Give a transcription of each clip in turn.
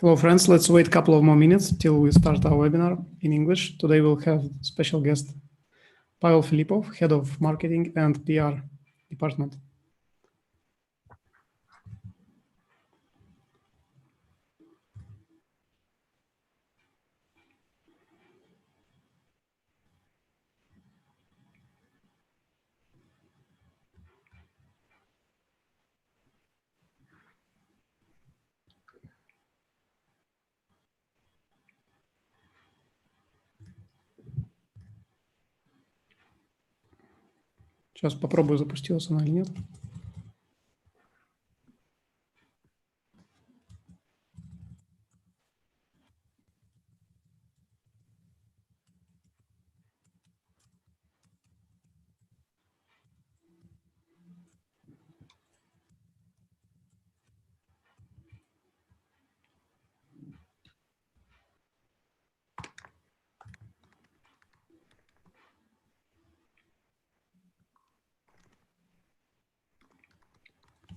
Hello, friends. Let's wait a couple of more minutes till we start our webinar in English. Today we'll have special guest Pavel Filipov, Head of Marketing and PR Department. Сейчас попробую, запустилась она или нет.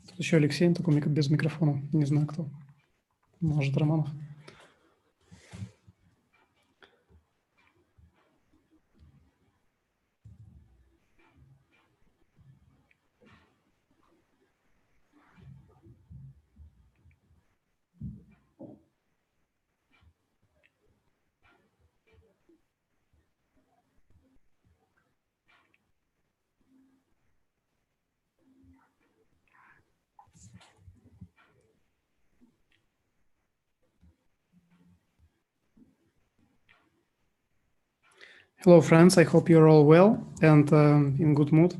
Тут еще Алексей, только без микрофона. Не знаю, кто. Может, Романов. Hello, friends. I hope you're all well and in good mood.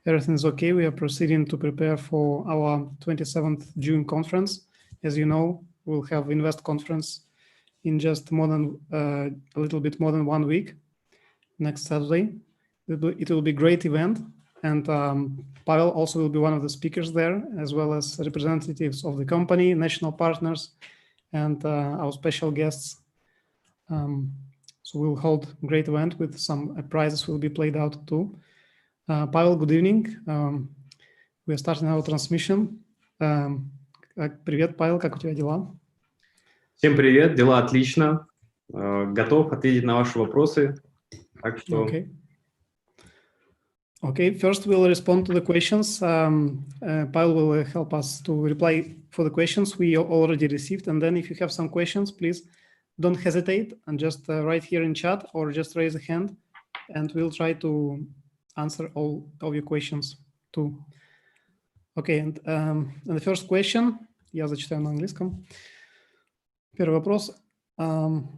Everything is okay. We are proceeding to prepare for our 27th June conference. As you know, we'll have Invest conference in just more than a little bit more than 1 week. Next Saturday, it will be a great event, and Pavel also will be one of the speakers there, as well as representatives of the company, national partners, and our special guests. So we'll hold a great event with some prizes will be played out too. Pavel, good evening. We are starting our transmission. Привет, Павел, как у тебя дела? Всем привет, дела отлично. Готов ответить на ваши вопросы. Так что... Okay, first we'll respond to the questions. Pavel will help us to reply for the questions we already received. And then if you have some questions, please don't hesitate and just write here in chat or just raise a hand and we'll try to answer all of your questions too. Okay, and the first question, я зачитаю на английском. Первый вопрос. Can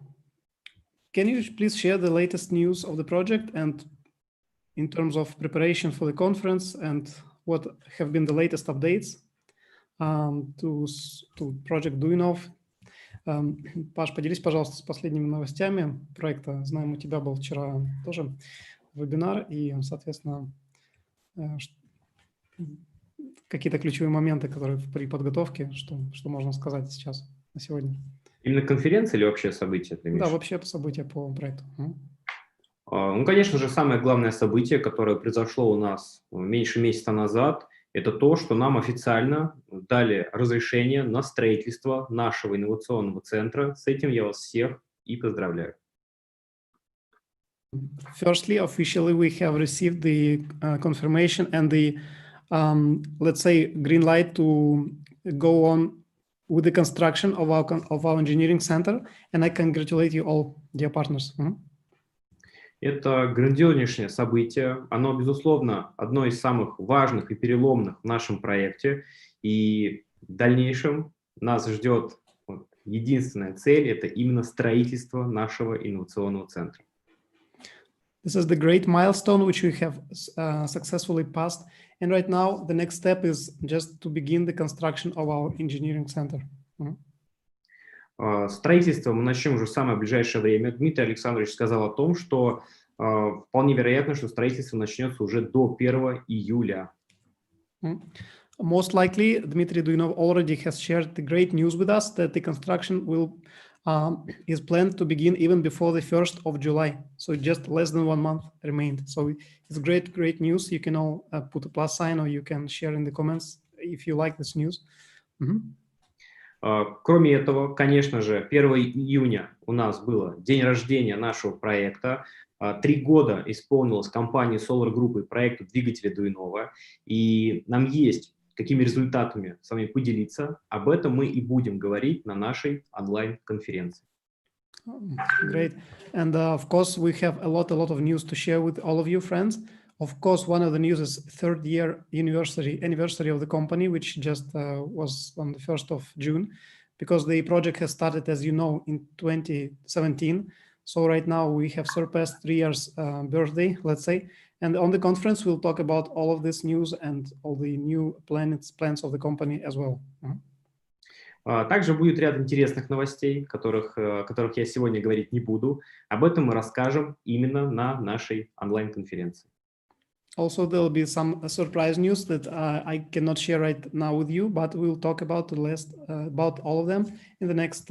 you please share the latest news of the project and in terms of preparation for the conference and what have been the latest updates to Project Duinov? Паш, поделись, пожалуйста, с последними новостями проекта. Знаем, у тебя был вчера тоже вебинар, и, соответственно, какие-то ключевые моменты, которые при подготовке, что можно сказать сейчас, на сегодня. Именно конференция или вообще событие? Да, вообще событие по проекту. Ну, конечно же, самое главное событие, которое произошло у нас меньше месяца назад, это то, что нам официально дали разрешение на строительство нашего инновационного центра. С этим я вас всех и поздравляю. Firstly, officially, we have received the confirmation and the, let's say, green light to go on with the construction of our engineering center, and I congratulate you all, dear partners. Это грандиознейшее событие. Оно, безусловно, одно из самых важных и переломных в нашем проекте. И в дальнейшем нас ждет единственная цель – это именно строительство нашего инновационного центра. This is the great milestone which we have successfully passed. And right now, the next step is just to begin the construction of our engineering center. Строительство мы начнем уже в самое ближайшее время. Дмитрий Александрович сказал о том, что вполне вероятно, что строительство начнется уже до 1 июля. Most likely, Dmitry Duinov already has shared the great news with us that the construction is planned to begin even before the 1st of July. So just less than 1 month remained. So it's great news. You can all put a plus sign or you can share in the comments if you like this news. Кроме этого, конечно же, 1 июня у нас был день рождения нашего проекта. 3 года исполнилось компании SOLARGROUP и проекту двигателя Дуинова. И нам есть какими результатами с вами поделиться. Об этом мы и будем говорить на нашей онлайн-конференции. Great. And of course, we have a lot of news to share with all of you, friends. Of course, one of the news is third year anniversary of the company, which just was on the 1st of June, because the project has started, as you know, in 2017. So right now we have surpassed 3 years birthday, let's say. And on the conference, we'll talk about all of this news and all the new plans of the company as well. Также будет ряд интересных новостей, о которых я сегодня говорить не буду. Об этом мы расскажем именно на нашей онлайн-конференции. Also, there will be some surprise news that I cannot share right now with you, but we'll talk about about all of them in the next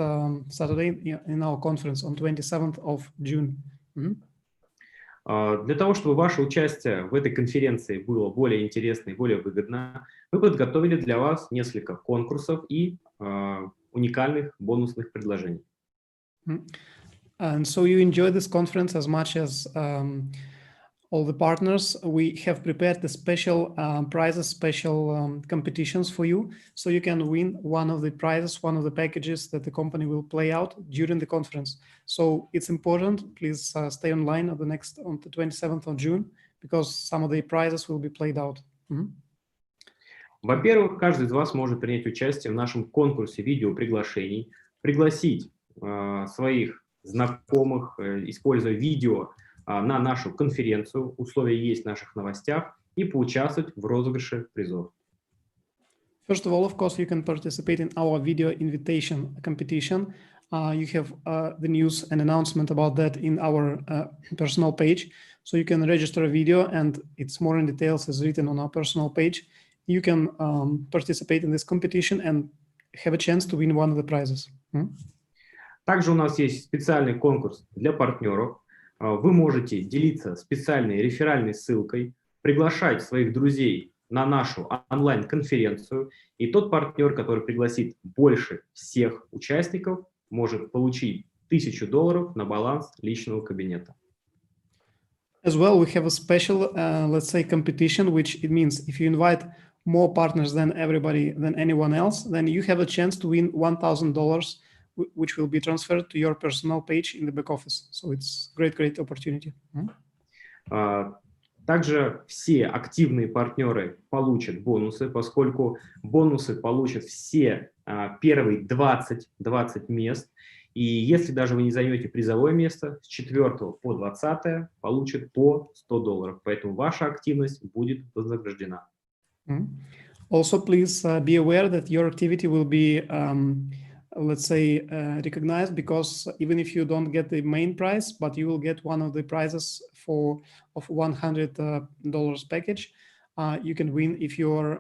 Saturday in our conference on 27th of June. Для того, чтобы ваше участие в этой конференции было более интересно и более выгодно, мы подготовили для вас несколько конкурсов и уникальных бонусных предложений. And so you enjoy this conference as much as all the partners. We have prepared the special prizes, special competitions for you, so you can win one of the prizes, one of the packages that the company will play out during the conference. So it's important, please stay online on the 27th of June, because some of the prizes will be played out. Во-первых, каждый из вас может принять участие в нашем конкурсе видеоприглашений, пригласить своих знакомых, используя видео, на нашу конференцию, условия есть в наших новостях, и поучаствовать в розыгрыше призов. First of all, of course, you can participate in our video invitation competition. You have the news and announcement about that in our personal page. So you can register a video, and it's more in details is written on our personal page. You can participate in this competition and have a chance to win one of the prizes. Также у нас есть специальный конкурс для партнеров. Вы можете делиться специальной реферальной ссылкой, приглашать своих друзей на нашу онлайн-конференцию, и тот партнер, который пригласит больше всех участников, может получить $1000 на баланс личного кабинета. As well, we have a special, let's say, competition, which it means if you invite more partners than anyone else, then you have a chance to win $1000, which will be transferred to your personal page in the back office. So it's great opportunity. Также все активные партнеры получат бонусы, поскольку бонусы получат все первые 20 мест. И если даже вы не займете призовое место, с 4 по 20 получат по $100. Поэтому ваша активность будет вознаграждена. Also, please be aware that your activity will be let's say, recognized, because even if you don't get the main prize, but you will get one of the prizes of $100 package. You can win if you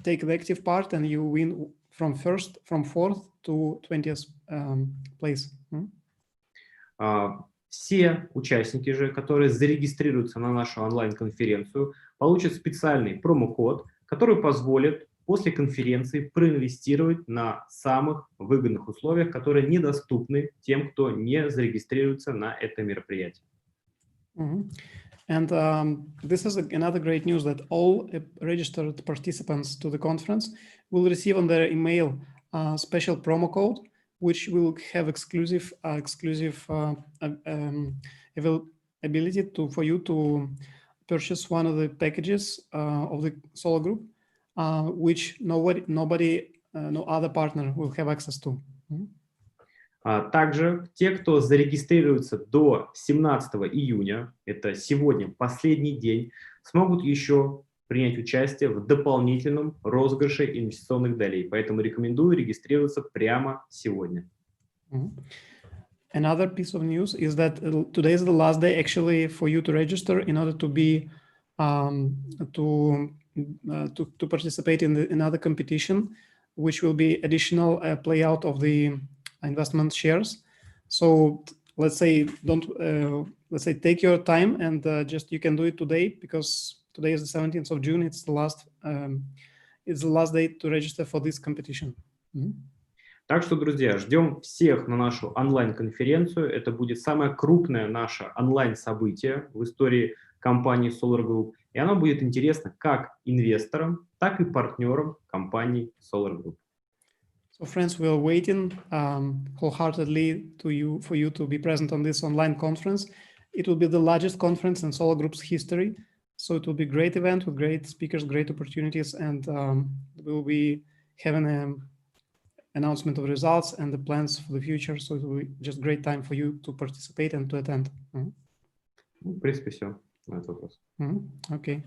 take the active part, and you win from 4th to 20th place. Все участники же, которые зарегистрируются на нашу онлайн-конференцию, получат специальный промокод, который позволит после конференции проинвестировать на самых выгодных условиях, которые недоступны тем, кто не зарегистрируется на это мероприятие. And this is another great news, that all registered participants to the conference will receive on their email a special promo code, which will have exclusive ability for you to purchase one of the packages of the SOLARGROUP, which no other partner will have access to. Также те, кто зарегистрируется до 17 июня, это сегодня последний день, смогут еще принять участие в дополнительном розыгрыше инвестиционных долей. Поэтому рекомендую регистрироваться прямо сегодня. Another piece of news is that today is the last day actually for you to register in order to be to participate in another competition, which will be additional playout of the investment shares. So let's say take your time and just you can do it today, because today is the 17th of June. It's the last day to register for this competition. Так что, друзья, ждем всех на нашу онлайн-конференцию. Это будет самое крупное наше онлайн-событие в истории компании Solar Group. И оно будет интересно как инвесторам, так и партнерам компании Solar Group. So, friends, we are waiting wholeheartedly for you to be present on this online conference. It will be the largest conference in Solar Group's history. So it will be a great event with great speakers, great opportunities, and we'll be having an announcement of results and the plans for the future. So it will be just a great time for you to participate and to attend. В принципе, все на этот вопрос. Okay.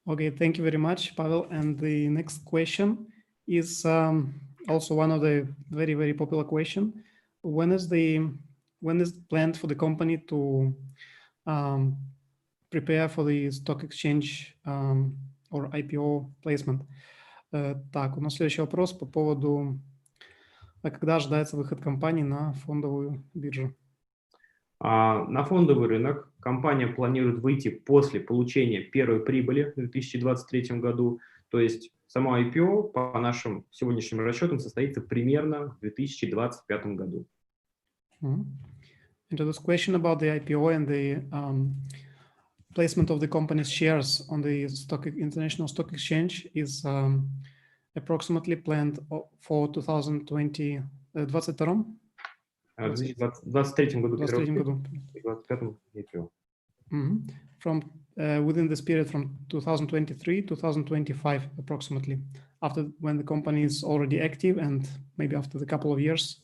Okay, thank you very much, Pavel. And the next question is also one of the very, very popular question. When is planned for the company to prepare for the stock exchange or IPO placement? Так, у нас следующий вопрос по поводу, когда ожидается выход компании на фондовую биржу? На фондовый рынок компания планирует выйти после получения первой прибыли в 2023 году. То есть само IPO по нашим сегодняшним расчетам состоится примерно в 2025 году. And to this question about the IPO and the placement of the company's shares on the international stock exchange is approximately planned for 2020, 22 В 2023 году. 2023 году. 2025 IPO. From within this period from 2023-2025 approximately, after when the company is already active and maybe after the couple of years,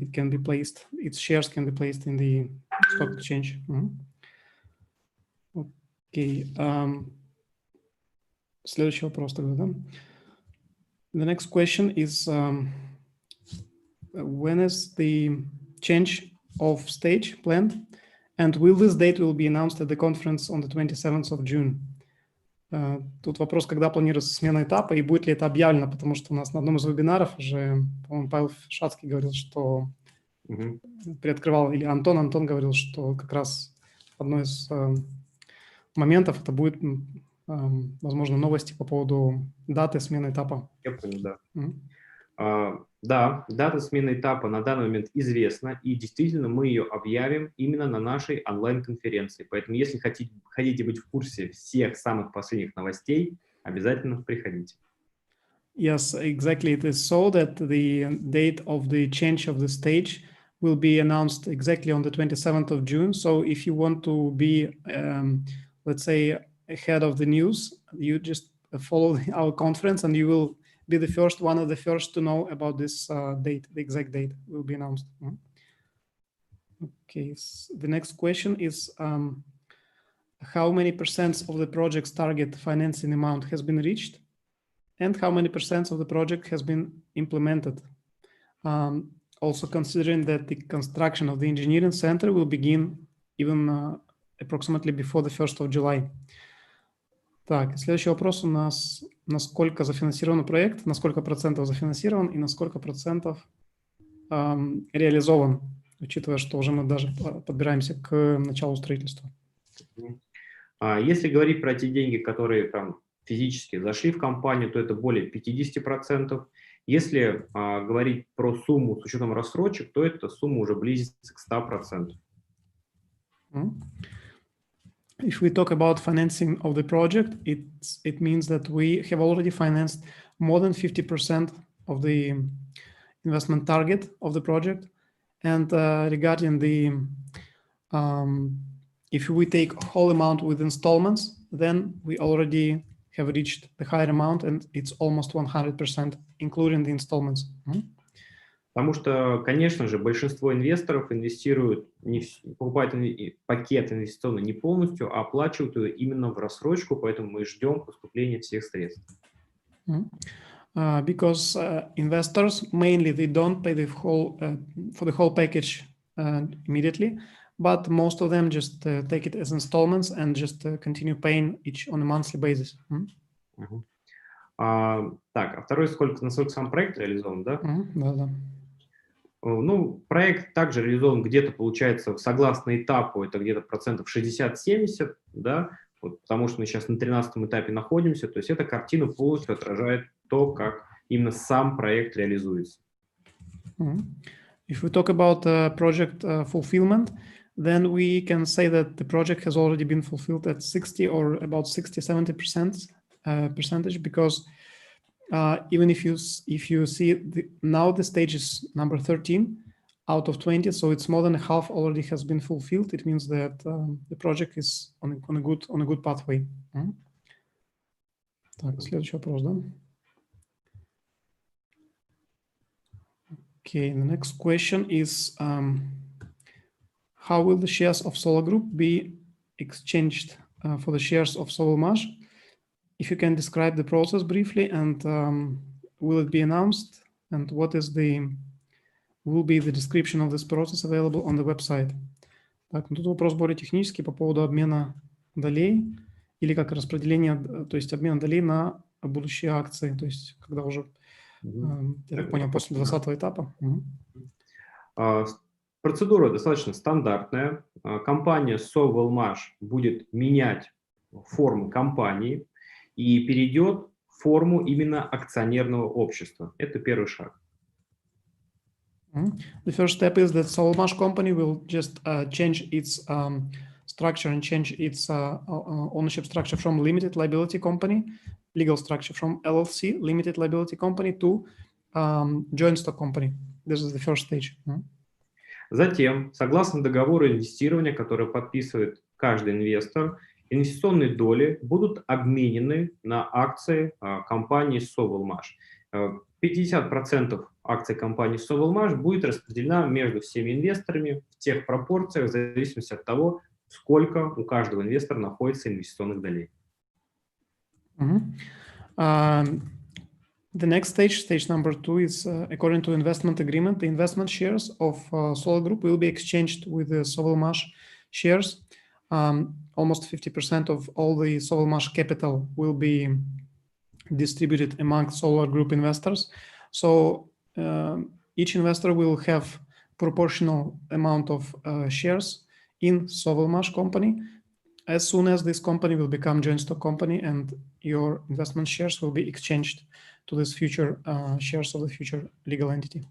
it can be placed, its shares can be placed in the stock exchange. Okay. Следующий вопрос тогда, да? The next question is when is the change of stage planned, and will this date will be announced at the conference on the 27th of June? Тут вопрос, когда планируется смена этапа и будет ли это объявлено, потому что у нас на одном из вебинаров уже, по-моему, Павел Шацкий говорил, что приоткрывал, или Антон говорил, что как раз одно из моментов это будет, возможно, новости по поводу даты смены этапа. Я понял, да. Да, дата смены этапа на данный момент известна, и действительно мы ее объявим именно на нашей онлайн-конференции. Поэтому, если хотите быть в курсе всех самых последних новостей, обязательно приходите. Yes, exactly. It is so that the date of the change of the stage will be announced exactly on the 27th of June. So if you want to be, let's say, ahead of the news, you just follow our conference and you will be the first, one of the first to know about this date. The exact date will be announced. Okay, so the next question is how many % of the project's target financing amount has been reached, and how many % of the project has been implemented? Also considering that the construction of the engineering center will begin even approximately before the 1st of July. Так, следующий вопрос у нас, насколько зафинансирован проект, на сколько процентов зафинансирован и на сколько процентов реализован, учитывая, что уже мы даже подбираемся к началу строительства. Если говорить про те деньги, которые там физически зашли в компанию, то это более 50%. Если говорить про сумму с учетом рассрочек, то эта сумма уже близится к 100%. If we talk about financing of the project, it means that we have already financed more than 50% of the investment target of the project. And regarding the, if we take whole amount with installments, then we already have reached the higher amount, and it's almost 100%, including the installments. Потому что, конечно же, большинство инвесторов инвестируют, покупают пакет инвестиционный не полностью, а оплачивают его именно в рассрочку, поэтому мы ждем поступления всех средств. Because investors mainly they don't pay the whole for the whole package immediately, but most of them just take it as installments and just continue paying each on a monthly basis. Так, а второй, насколько сам проект реализован, да? Да. Ну, проект также реализован где-то, получается, согласно этапу, это где-то процентов 60-70, да, вот, потому что мы сейчас на 13-м этапе находимся, то есть эта картина полностью отражает то, как именно сам проект реализуется. If we talk about project fulfillment, then we can say that the project has already been fulfilled at 60 or about 60-70% percentage, because even if you see now the stage is number 13 out of 20, so it's more than half already has been fulfilled. It means that the project is on a good pathway. Так, следующий вопрос, да? Okay, the next question is how will the shares of Solar Group be exchanged for the shares of SOLARMASH? If you can describe the process briefly, and will it be announced, and what is will be the description of this process available on the website? Так, ну тут вопрос более технический по поводу обмена долей или как распределение, то есть обмен долей на будущие акции, то есть когда уже, я так понял, после 20-го этапа. Процедура достаточно стандартная. Компания SOLARGROUP будет менять форму компании и перейдет в форму именно акционерного общества. Это первый шаг. The first step is that SOLARMASH company will just change its structure and change its ownership structure from limited liability company, legal structure from LLC, limited liability company, to joint stock company. This is the first stage. Затем, согласно договору инвестирования, который подписывает каждый инвестор, инвестиционные доли будут обменены на акции компании SOLARGROUP. 50% акций компании SOLARGROUP будет распределена между всеми инвесторами в тех пропорциях, в зависимости от того, сколько у каждого инвестора находится инвестиционных долей. The next stage, stage number 2, is according to investment agreement, the investment shares of Solar Group will be exchanged with the SOLARMASH shares. Almost 50% of all the SOLARMASH capital will be distributed among Solar Group investors. So each investor will have proportional amount of shares in SOLARMASH company. As soon as this company will become joint stock company, and your investment shares will be exchanged to this future shares of the future legal entity.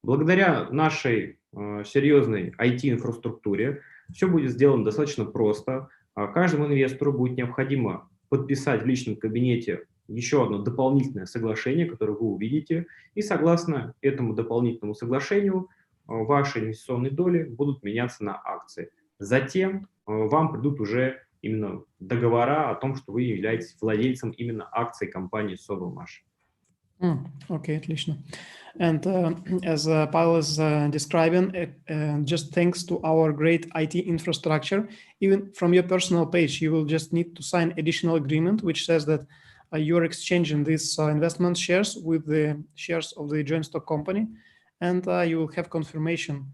Благодаря нашей серьезной IT-инфраструктуре все будет сделано достаточно просто. Каждому инвестору будет необходимо подписать в личном кабинете еще одно дополнительное соглашение, которое вы увидите, и согласно этому дополнительному соглашению ваши инвестиционные доли будут меняться на акции. Затем вам придут уже именно договора о том, что вы являетесь владельцем именно акций компании SOLARMASH. Okay, отлично. And as Pavel is describing, just thanks to our great IT infrastructure, even from your personal page, you will just need to sign additional agreement, which says that you're exchanging these investment shares with the shares of the joint stock company, and you will have confirmation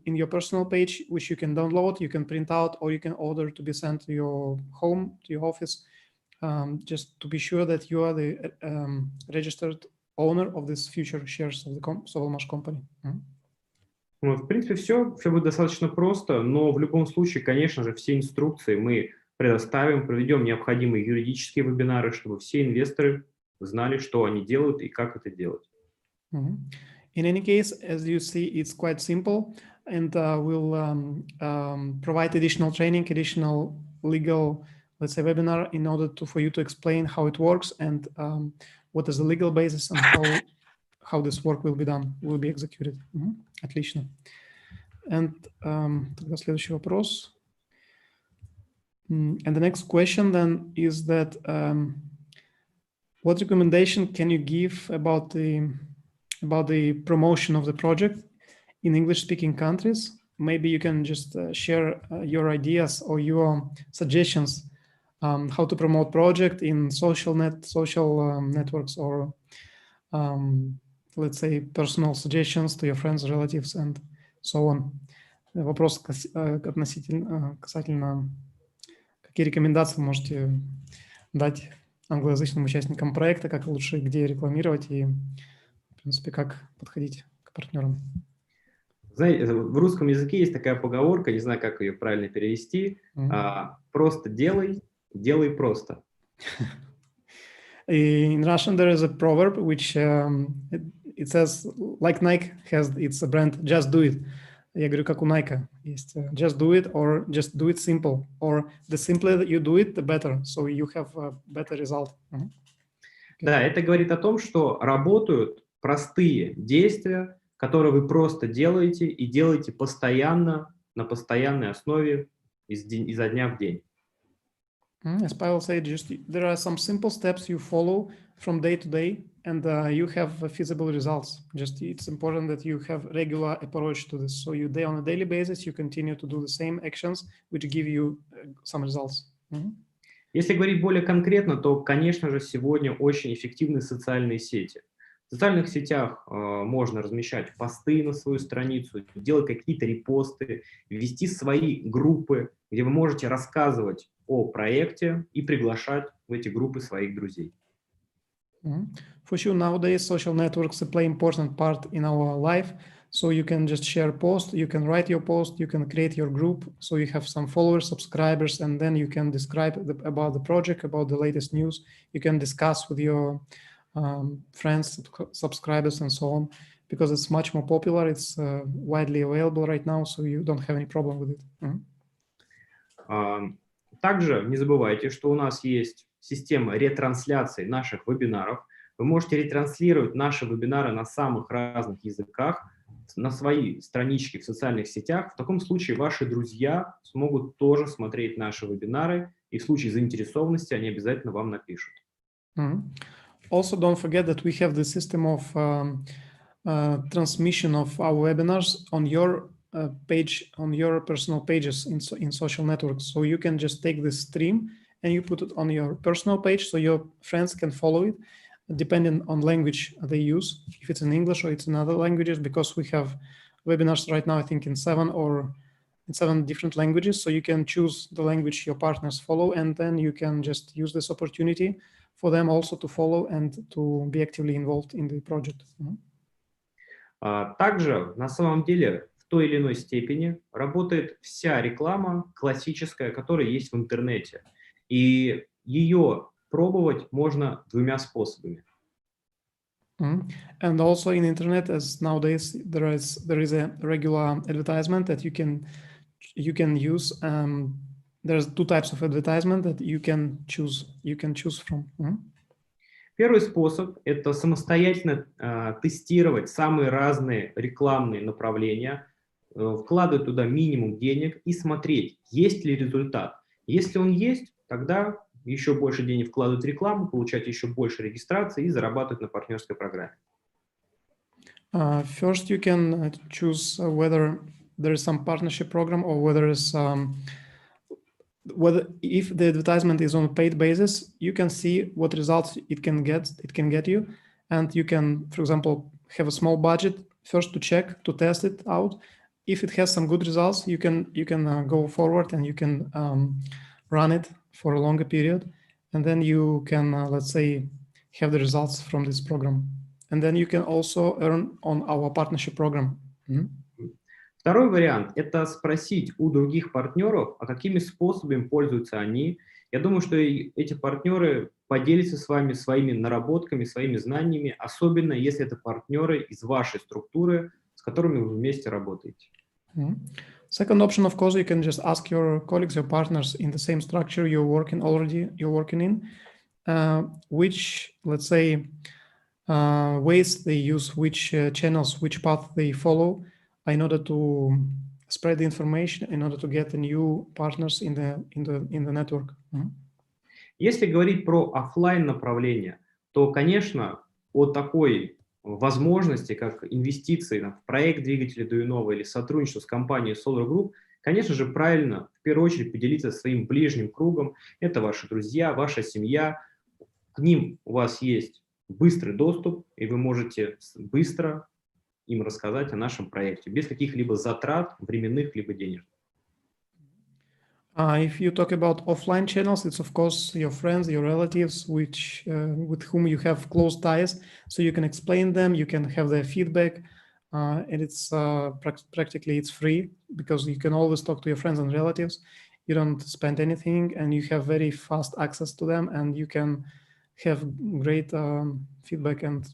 in your personal page, which you can download, you can print out, or you can order to be sent to your home, to your office, just to be sure that you are the registered owner of this future shares of the SOLARMASH company. Вот, в принципе, все будет достаточно просто, но в любом случае, конечно же, все инструкции мы предоставим, проведем необходимые юридические вебинары, чтобы все инвесторы знали, что они делают и как это делать. In any case, as you see, it's quite simple, and we'll provide additional training, additional legal, let's say, webinar in order for you to explain how it works and what is the legal basis and how this work will be executed. Отлично. And тогда следующий вопрос. And the next question then is that what recommendation can you give about the promotion of the project in English-speaking countries? Maybe you can just share your ideas or your suggestions how to promote project in social networks, or let's say personal suggestions to your friends, relatives, and so on. Вопрос касательно какие рекомендации можете дать англоязычным участникам проекта, как лучше, где рекламировать и, в принципе, как подходить к партнерам. Знаете, в русском языке есть такая поговорка, не знаю, как ее правильно перевести, просто делай просто. In Russian, there is a proverb which it says, like Nike has its brand, just do it. Я говорю, как у Nike есть just do it or just do it simple. Or the simpler that you do it, the better. So you have a better result. Okay. Да, это говорит о том, что работают простые действия, которые вы просто делаете и делаете постоянно, на постоянной основе изо дня в день. As Pavel said, just there are some simple steps you follow from day to day, and you have feasible results. Just it's important that you have regular approach to this. So you on a daily basis, you continue to do the same actions, which give you some results. Если говорить более конкретно, то, конечно же, сегодня очень эффективны социальные сети. В социальных сетях можно размещать посты на свою страницу, делать какие-то репосты, вести свои группы, где вы можете рассказывать о проекте и приглашать в эти группы своих друзей. For sure, nowadays social networks play important part in our life. So you can just share post, you can write your post, you can create your group. So you have some followers, subscribers, and then you can describe about the project, about the latest news. You can discuss with your friends, subscribers, and so on, because it's much more popular. It's widely available right now, so you don't have any problem with it. Также не забывайте, что у нас есть система ретрансляции наших вебинаров. Вы можете ретранслировать наши вебинары на самых разных языках, на свои странички в социальных сетях. В таком случае ваши друзья смогут тоже смотреть наши вебинары, и в случае заинтересованности они обязательно вам напишут. Also, don't forget that we have the system of transmission of our webinars on your page, on your personal pages in social networks. So you can just take this stream and you put it on your personal page so your friends can follow it, depending on language they use, if it's in English or it's in other languages, because we have webinars right now, I think in 7 different languages. So you can choose the language your partners follow, and then you can just use this opportunity for them also to follow and to be actively involved in the project. Также на самом деле в той или иной степени работает вся реклама классическая, которая есть в интернете. И ее пробовать можно двумя способами. And also in internet, as nowadays there is a regular advertisement that you can use. There's two types of advertisement that you can choose from. Первый способ – это самостоятельно тестировать самые разные рекламные направления, вкладывать туда минимум денег и смотреть, есть ли результат. Если он есть, тогда еще больше денег вкладывать в рекламу, получать еще больше регистрации и зарабатывать на партнерской программе. First, you can choose whether there is some partnership program or whether if the advertisement is on a paid basis, you can see what results it can get you, and you can, for example, have a small budget first to check, to test it out. If it has some good results, you can go forward and you can run it for a longer period, and then you can let's say have the results from this program, and then you can also earn on our partnership program. Второй вариант – это спросить у других партнеров, а какими способами пользуются они. Я думаю, что эти партнеры поделятся с вами своими наработками, своими знаниями, особенно если это партнеры из вашей структуры, с которыми вы вместе работаете. Second option, of course, you can just ask your colleagues, your partners in the same structure you're working in, which, let's say, ways they use, which channels, which path they follow in order to spread the information, in order to get the new partners in the network. Если говорить про офлайн направление, то, конечно, о такой возможности, как инвестиции в проект двигателя Дуинова или сотрудничество с компанией SOLARGROUP, конечно же, правильно в первую очередь поделиться своим ближним кругом. Это ваши друзья, ваша семья. К ним у вас есть быстрый доступ, и вы можете быстро им рассказать о нашем проекте, без каких-либо затрат, временных либо денежных. If you talk about offline channels, it's of course your friends, your relatives, with whom you have close ties, so you can explain them, you can have their feedback, and it's practically it's free because you can always talk to your friends and relatives. You don't spend anything, and you have very fast access to them, and you can have great feedback and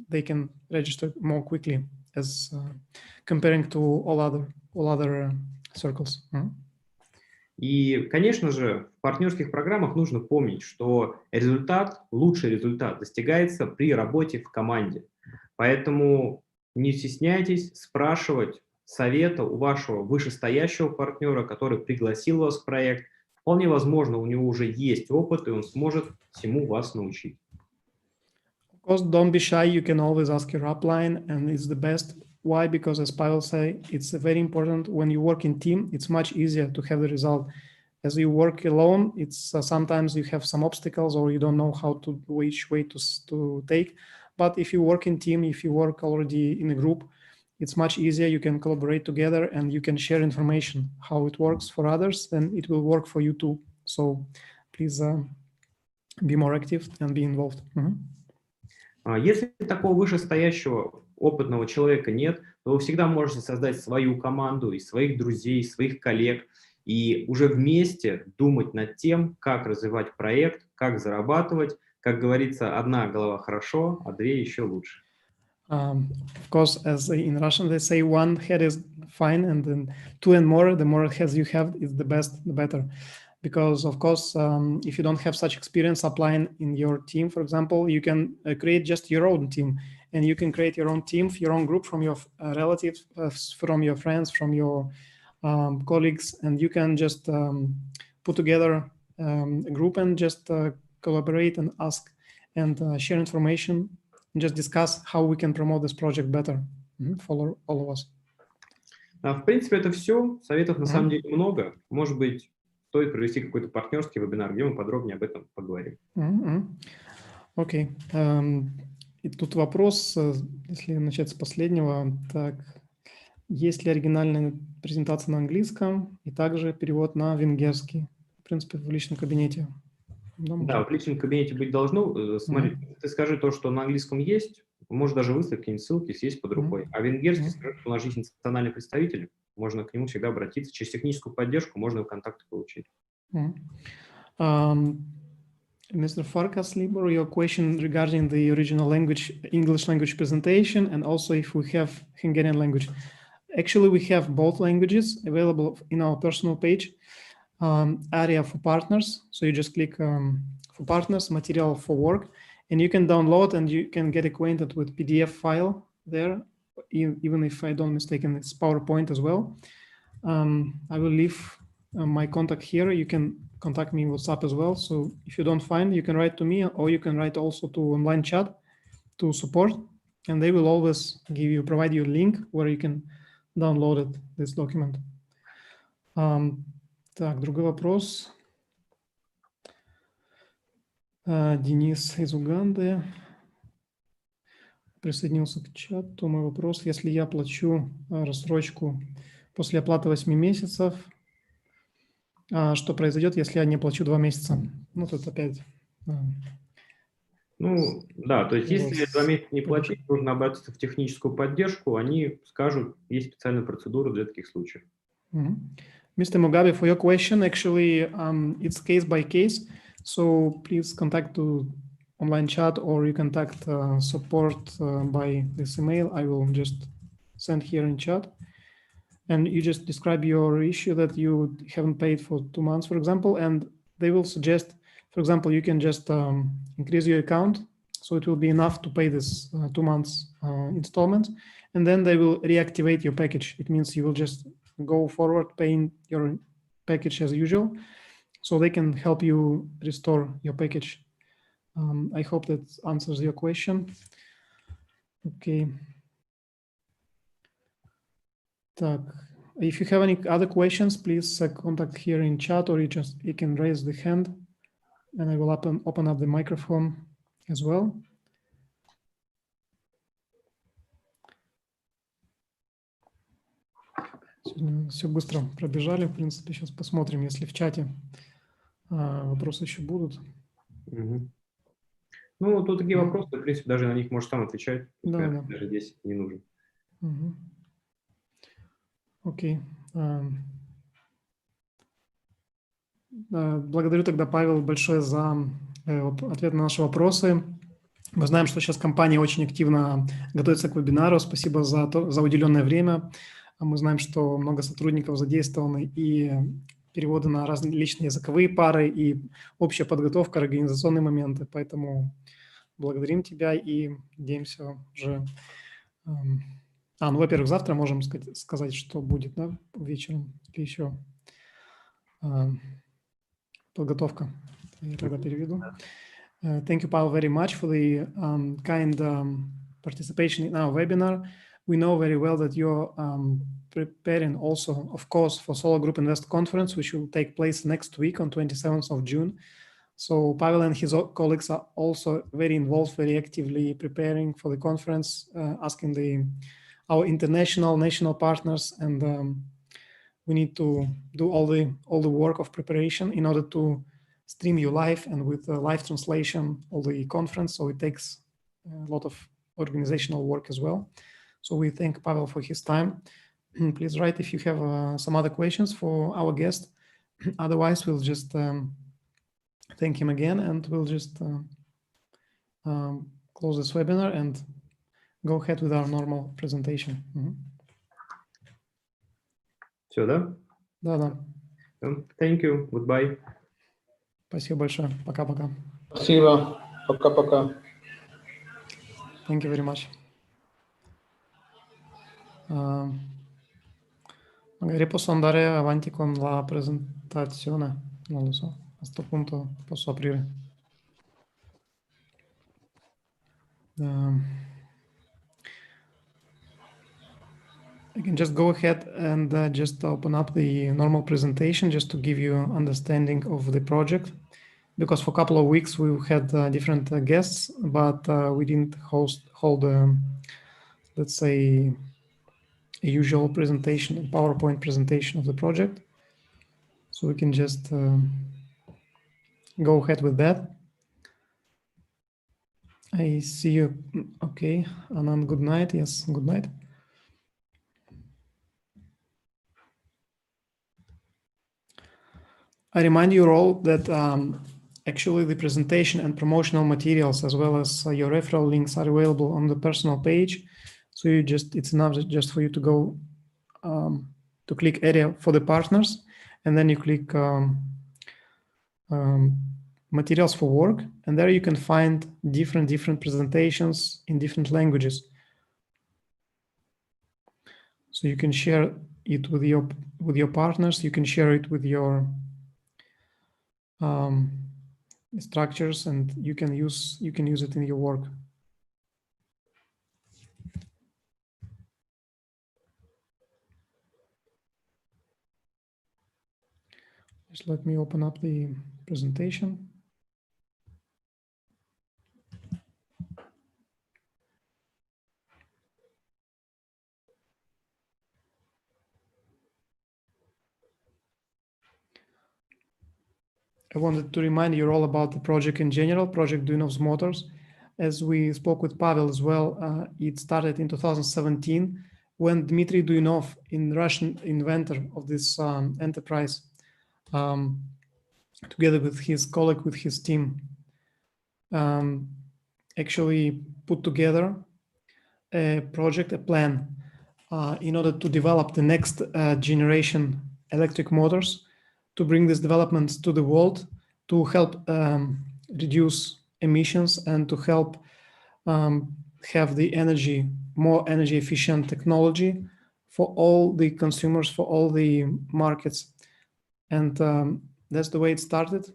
they can register more quickly as comparing to all other circles. И, конечно же, в партнерских программах нужно помнить, что лучший результат достигается при работе в команде. Поэтому не стесняйтесь спрашивать совета у вашего вышестоящего партнера, который пригласил вас в проект. Вполне возможно, у него уже есть опыт, и он сможет всему вас научить. Of course, don't be shy. You can always ask your upline, and it's the best. Why? Because as Pavel say, it's very important when you work in team. It's much easier to have the result. As you work alone, it's sometimes you have some obstacles or you don't know which way to take. But if you work in team, if you work already in a group, it's much easier. You can collaborate together and you can share information. How it works for others, then it will work for you too. So please be more active and be involved. Если такого вышестоящего опытного человека нет, то вы всегда можете создать свою команду из своих друзей, своих коллег и уже вместе думать над тем, как развивать проект, как зарабатывать. Как говорится, одна голова хорошо, а две еще лучше. Of course, as in Russian they say, one head is fine, and then two and more, the more heads you have, is the best, the better. Because of course, if you don't have such experience applying in your team, for example, you can create just your own team, and you can create your own team, your own group from your relatives, from your friends, from your colleagues, and you can just put together a group and just collaborate and ask and share information and just discuss how we can promote this project better for all of us. В принципе, это все. Советов на самом деле много. Может быть, стоит провести какой-то партнерский вебинар, где мы подробнее об этом поговорим. Окей. И тут вопрос, если начать с последнего, так, есть ли оригинальная презентация на английском и также перевод на венгерский, в принципе, в личном кабинете? Да, в личном кабинете быть должно. Смотри, ты скажи то, что на английском есть, можешь даже выставить какие-нибудь ссылки, есть под рукой. А венгерский, скажи, что у нас есть национальный представитель, можно к нему всегда обратиться. Через техническую поддержку можно контакты получить. Mr. Farkas Libor, your question regarding the original language, English language presentation, and also if we have Hungarian language. Actually, we have both languages available in our personal page, area for partners. So you just click for partners, material for work, and you can download and you can get acquainted with PDF file there, even if I don't mistaken, it's PowerPoint as well. I will leave my contact here. You can contact me in WhatsApp as well. So if you don't find, you can write to me, or you can write also to online chat to support, and they will always provide you a link where you can download this document. Так, другой вопрос. Денис из Уганды присоединился к чату. Мой вопрос: если я плачу рассрочку после оплаты 8 месяцев, что произойдет, если я не плачу 2 месяца? Ну, тут опять... Ну, да, то есть если 2 месяца не платить, нужно обратиться в техническую поддержку, они скажут, есть специальная процедура для таких случаев. Mr. Mugabe, for your question, actually, it's case by case. So please contact to online chat, or you contact support by this email. I will just send here in chat. And you just describe your issue that you haven't paid for 2 months, for example, and they will suggest, for example, you can just increase your account. So it will be enough to pay this 2 months installment. And then they will reactivate your package. It means you will just go forward paying your package as usual. So they can help you restore your package. I hope that answers your question. Okay. Так, if you have any other questions, please contact here in chat, or you can raise the hand, and I will open up the microphone as well. Сегодня все быстро пробежали, в принципе, сейчас посмотрим, если в чате вопросы еще будут. Ну, тут такие вопросы, в принципе, даже на них можешь сам отвечать, да. Даже здесь не нужно. Окей. Благодарю тогда, Павел, большое за ответ на наши вопросы. Мы знаем, что сейчас компания очень активно готовится к вебинару. Спасибо за уделенное время. Мы знаем, что много сотрудников задействованы и переводы на различные языковые пары, и общая подготовка, организационные моменты. Поэтому благодарим тебя и надеемся уже... ну, во-первых, завтра можем сказать, что будет, да, вечером, или еще подготовка. Я тогда переведу. Thank you, Pavel, very much for the kind participation in our webinar. We know very well that you're preparing also, of course, for SOLARGROUP Invest Conference, which will take place next week on 27th of June. So Pavel and his colleagues are also very involved, very actively preparing for the conference, asking our international, national partners, and we need to do all the work of preparation in order to stream you live and with live translation of the conference. So it takes a lot of organizational work as well. So we thank Pavel for his time. Please write if you have some other questions for our guest. Otherwise, we'll just thank him again, and we'll just close this webinar and go ahead with our normal presentation. Все, да? Да. Thank you. Goodbye. Спасибо большое. Пока-пока. Спасибо. Пока-пока. Thank you very much. Magari posso andare avanti con la presentazione? Non lo so. A questo punto posso aprire. I can just go ahead and just open up the normal presentation just to give you an understanding of the project. Because for a couple of weeks we had different guests, but we didn't hold let's say, a usual presentation, a PowerPoint presentation of the project. So we can just go ahead with that. I see you. Okay, Anand, good night. Yes, good night. I remind you all that actually the presentation and promotional materials, as well as your referral links, are available on the personal page. So it's enough just for you to go to click area for the partners, and then you click materials for work, and there you can find different presentations in different languages. So you can share it with your partners. You can share it with your structures, and you can use it in your work. Just let me open up the presentation. I wanted to remind you all about the project in general, Project Duyunov's Motors. As we spoke with Pavel as well, it started in 2017 when Dmitry Duyunov, a Russian inventor of this enterprise, together with his colleague, with his team, actually put together a project, a plan, in order to develop the next generation electric motors, to bring these developments to the world, to help reduce emissions and to help have the more energy efficient technology for all the consumers, for all the markets. And that's the way it started.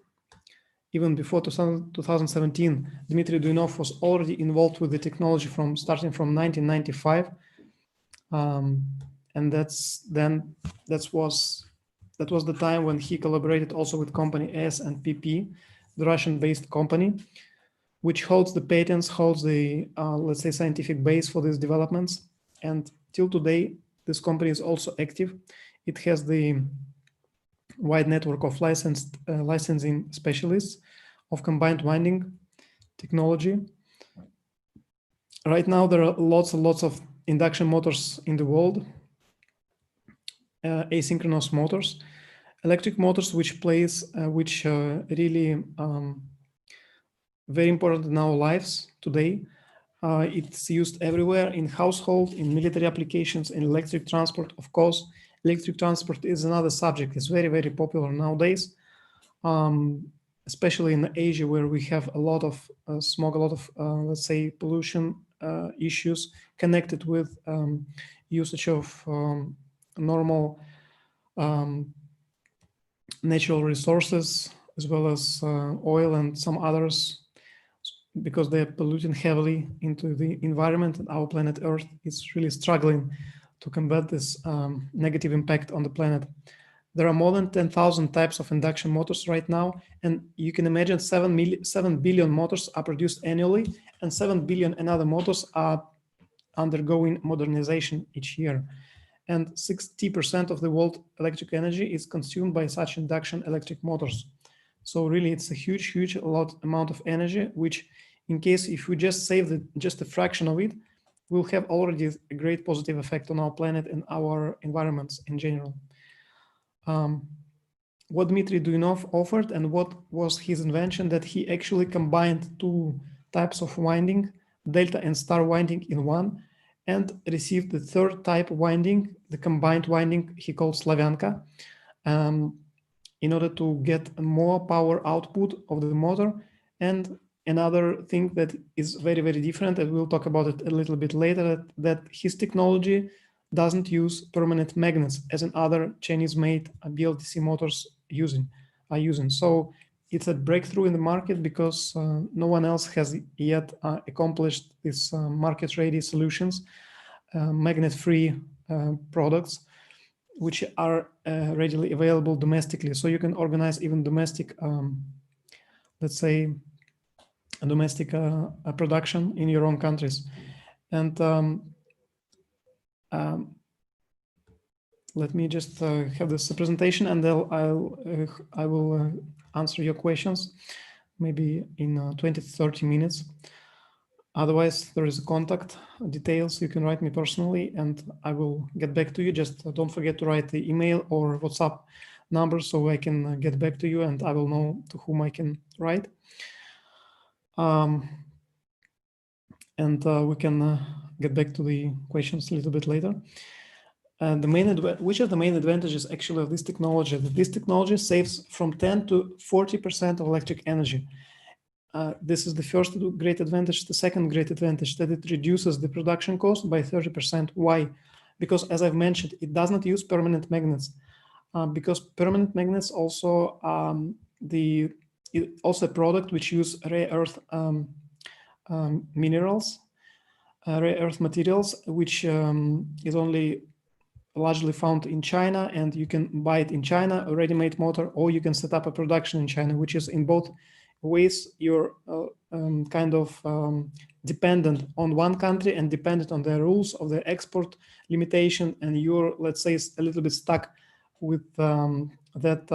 Even before 2017, Dmitry Duyunov was already involved with the technology starting from 1995. And that was the time when he collaborated also with company S&PP, the Russian-based company, which holds the patents, holds the, let's say, scientific base for these developments. And till today, this company is also active. It has the wide network of licensing specialists of combined winding technology. Right now, there are lots and lots of induction motors in the world, asynchronous motors, electric motors, which really very important in our lives today. It's used everywhere in household, in military applications, in electric transport. Of course, electric transport is another subject. It's very, very popular nowadays, especially in Asia, where we have a lot of smog, a lot of, let's say, pollution issues connected with usage of normal natural resources, as well as oil and some others, because they're polluting heavily into the environment, and our planet Earth is really struggling to combat this negative impact on the planet. There are more than 10,000 types of induction motors right now, and you can imagine 7 billion motors are produced annually, and 7 billion another motors are undergoing modernization each year. And 60% of the world electric energy is consumed by such induction electric motors. So really, it's a huge amount of energy, which in case if we just save just a fraction of it, we'll have already a great positive effect on our planet and our environments in general. What Dmitry Duyunov offered and what was his invention, that he actually combined two types of winding, delta and star winding, in one, and received the third type winding, the combined winding he called Slavyanka, in order to get more power output of the motor. And another thing that is very, very different, and we'll talk about it a little bit later, that his technology doesn't use permanent magnets as in other Chinese-made BLDC motors are using. So it's a breakthrough in the market because no one else has yet accomplished these market-ready solutions, magnet-free products, which are readily available domestically. So you can organize even domestic, let's say, a domestic production in your own countries. And let me just have this presentation, and I will answer your questions maybe in 20 to 30 minutes. Otherwise, there is a contact details. You can write me personally and I will get back to you. Just don't forget to write the email or WhatsApp number so I can get back to you and I will know to whom I can write. We can get back to the questions a little bit later. Which are the main advantages actually of this technology? That this technology saves from 10 to 40% of electric energy. This is the first great advantage. The second great advantage, that it reduces the production cost by 30%. Why? Because as I've mentioned, it does not use permanent magnets. Because permanent magnets also also a product which use rare earth minerals, rare earth materials, which is only largely found in China, and you can buy it in China, a ready-made motor, or you can set up a production in China, which is in both ways you're kind of dependent on one country and dependent on the rules of the export limitation, and you're, let's say, a little bit stuck with that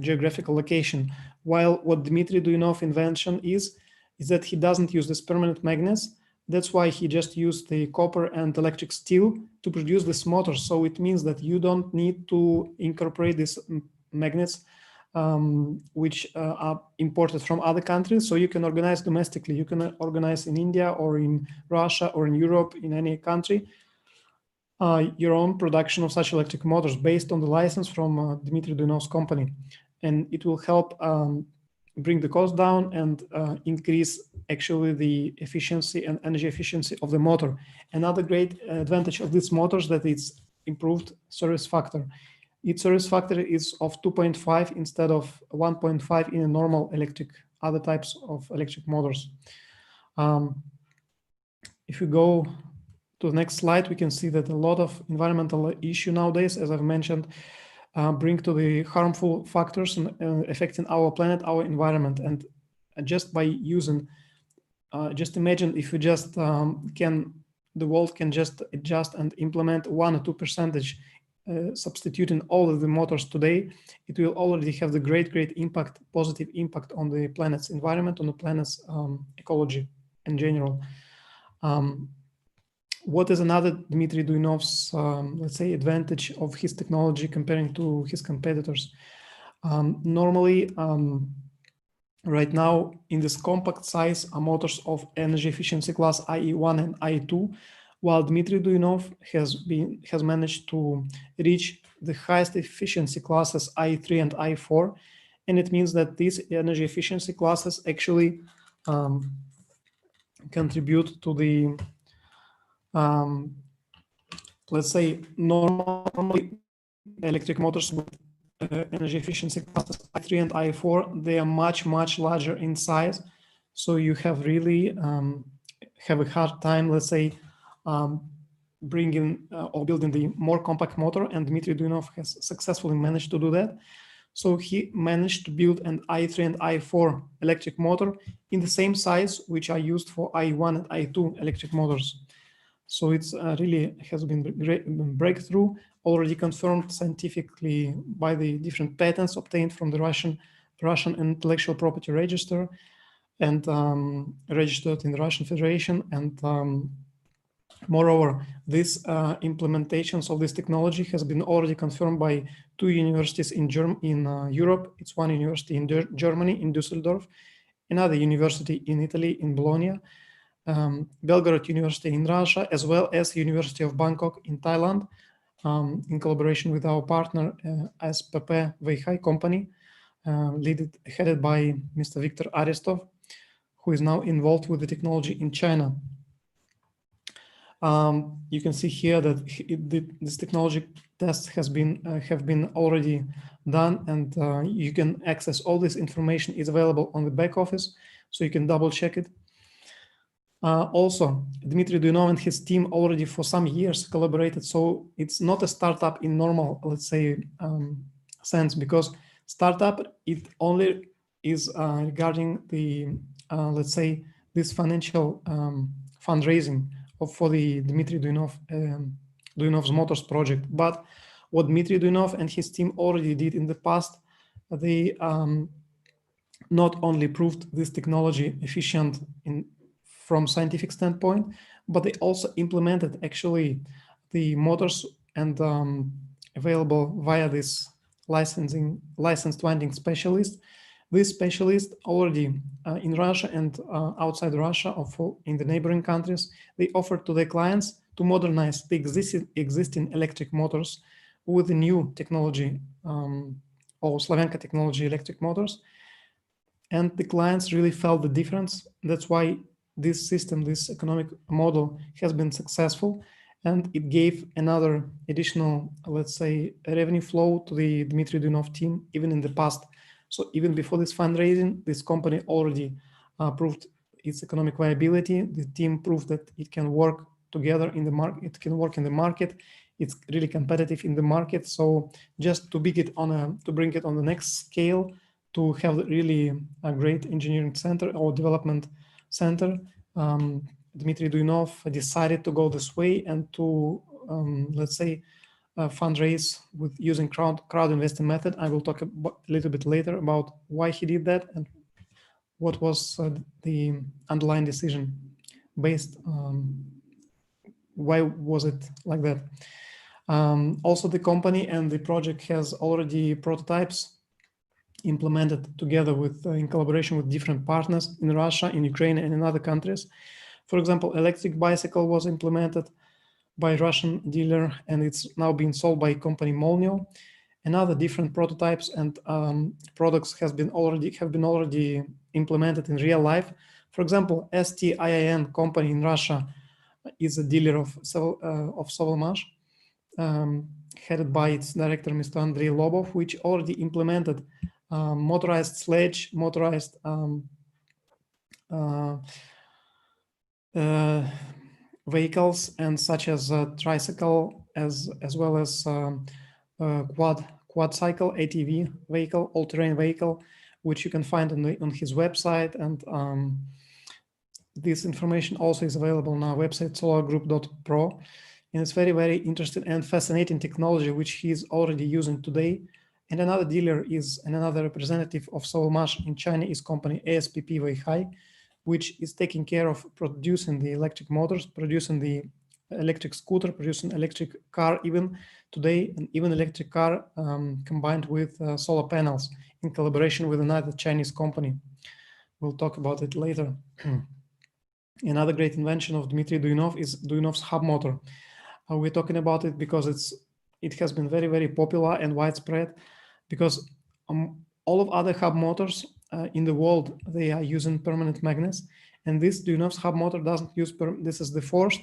geographical location. While what Dmitry Duyunov invention is that he doesn't use this permanent magnets. That's why he just used the copper and electric steel to produce this motor. So it means that you don't need to incorporate these magnets which are imported from other countries. So you can organize domestically. You can organize in India or in Russia or in Europe, in any country, your own production of such electric motors based on the license from Dmitry Duyunov's company. And it will help bring the cost down and increase actually the efficiency and energy efficiency of the motor. Another great advantage of these motors that it's improved service factor. Its service factor is of 2.5 instead of 1.5 in a normal other types of electric motors. If we go to the next slide, we can see that a lot of environmental issue nowadays, as I've mentioned, bring to the harmful factors affecting our planet, our environment. And just by using, just imagine if we just the world can just adjust and implement 1 or 2% substituting all of the motors today, it will already have the great impact, positive impact on the planet's environment, on the planet's ecology in general. What is another Dmitry Duyunov's, let's say, advantage of his technology comparing to his competitors? Normally, right now in this compact size are motors of energy efficiency class IE1 and IE2, while Dmitry Duyunov has managed to reach the highest efficiency classes IE3 and IE4, and it means that these energy efficiency classes actually contribute to the let's say normally electric motors with energy efficiency classes I3 and I4, they are much larger in size, so you have really have a hard time, let's say, bringing or building the more compact motor, and Dmitry Duyunov has successfully managed to do that. So he managed to build an I3 and I4 electric motor in the same size which are used for I1 and I2 electric motors. So it's really has been a great breakthrough, already confirmed scientifically by the different patents obtained from the Russian Intellectual Property Register and registered in the Russian Federation. And moreover, this implementations of this technology has been already confirmed by 2 universities in Europe. It's one university in Germany, in Düsseldorf, another university in Italy, in Bologna, Belgorod University in Russia, as well as University of Bangkok in Thailand, in collaboration with our partner SPP Weihai company, headed by Mr. Viktor Arestov, who is now involved with the technology in China. You can see here that this technology tests have been already done, and you can access all this information is available on the back office, so you can double check it. Also, Dmitry Duyunov and his team already for some years collaborated, so it's not a startup in normal, let's say, sense, because startup, it only is regarding the, let's say, this financial fundraising for the Dmitry Duyunov's Motors project. But what Dmitry Duyunov and his team already did in the past, they not only proved this technology efficient from scientific standpoint, but they also implemented actually the motors and available via this licensed winding specialist. This specialist already in Russia and outside Russia, or in the neighboring countries, they offer to their clients to modernize the existing electric motors with the new technology or Slavyanka technology electric motors. And the clients really felt the difference. That's why this system, this economic model has been successful, and it gave another additional, let's say, revenue flow to the Dmitry Duyunov team even in the past. So even before this fundraising, this company already proved its economic viability. The team proved that it can work together in the market. It can work in the market. It's really competitive in the market. So just to bring it on the next scale, to have really a great engineering center or development center, Dmitry Duyunov decided to go this way and to, let's say, fundraise with using crowd investing method. I will talk a little bit later about why he did that and what was the underlying decision based. Why was it like that? Also, the company and the project has already prototypes implemented together with in collaboration with different partners in Russia, in Ukraine, and in other countries. For example, electric bicycle was implemented by a Russian dealer, and it's now being sold by company Molnio. And other different prototypes and products have been already implemented in real life. For example, STIIN company in Russia is a dealer of SOLARGROUP, headed by its director, Mr. Andrei Lobov, which already implemented motorized sledge, motorized vehicles, and such as a tricycle, as well as quad cycle, ATV vehicle, all-terrain vehicle, which you can find on his website. And this information also is available on our website, solargroup.pro. And it's very interesting and fascinating technology, which he's already using today. And another dealer is, and another representative of SOLARGROUP in China is company SPP Weihai, which is taking care of producing the electric motors, producing the electric scooter, producing electric car even today, and even electric car combined with solar panels in collaboration with another Chinese company. We'll talk about it later. Another great invention of Dmitry Duyunov is Duyunov's hub motor. We're talking about it because it has been very, very popular and widespread, because all of other hub motors in the world, they are using permanent magnets, and this Duyunov's hub motor doesn't use this is the first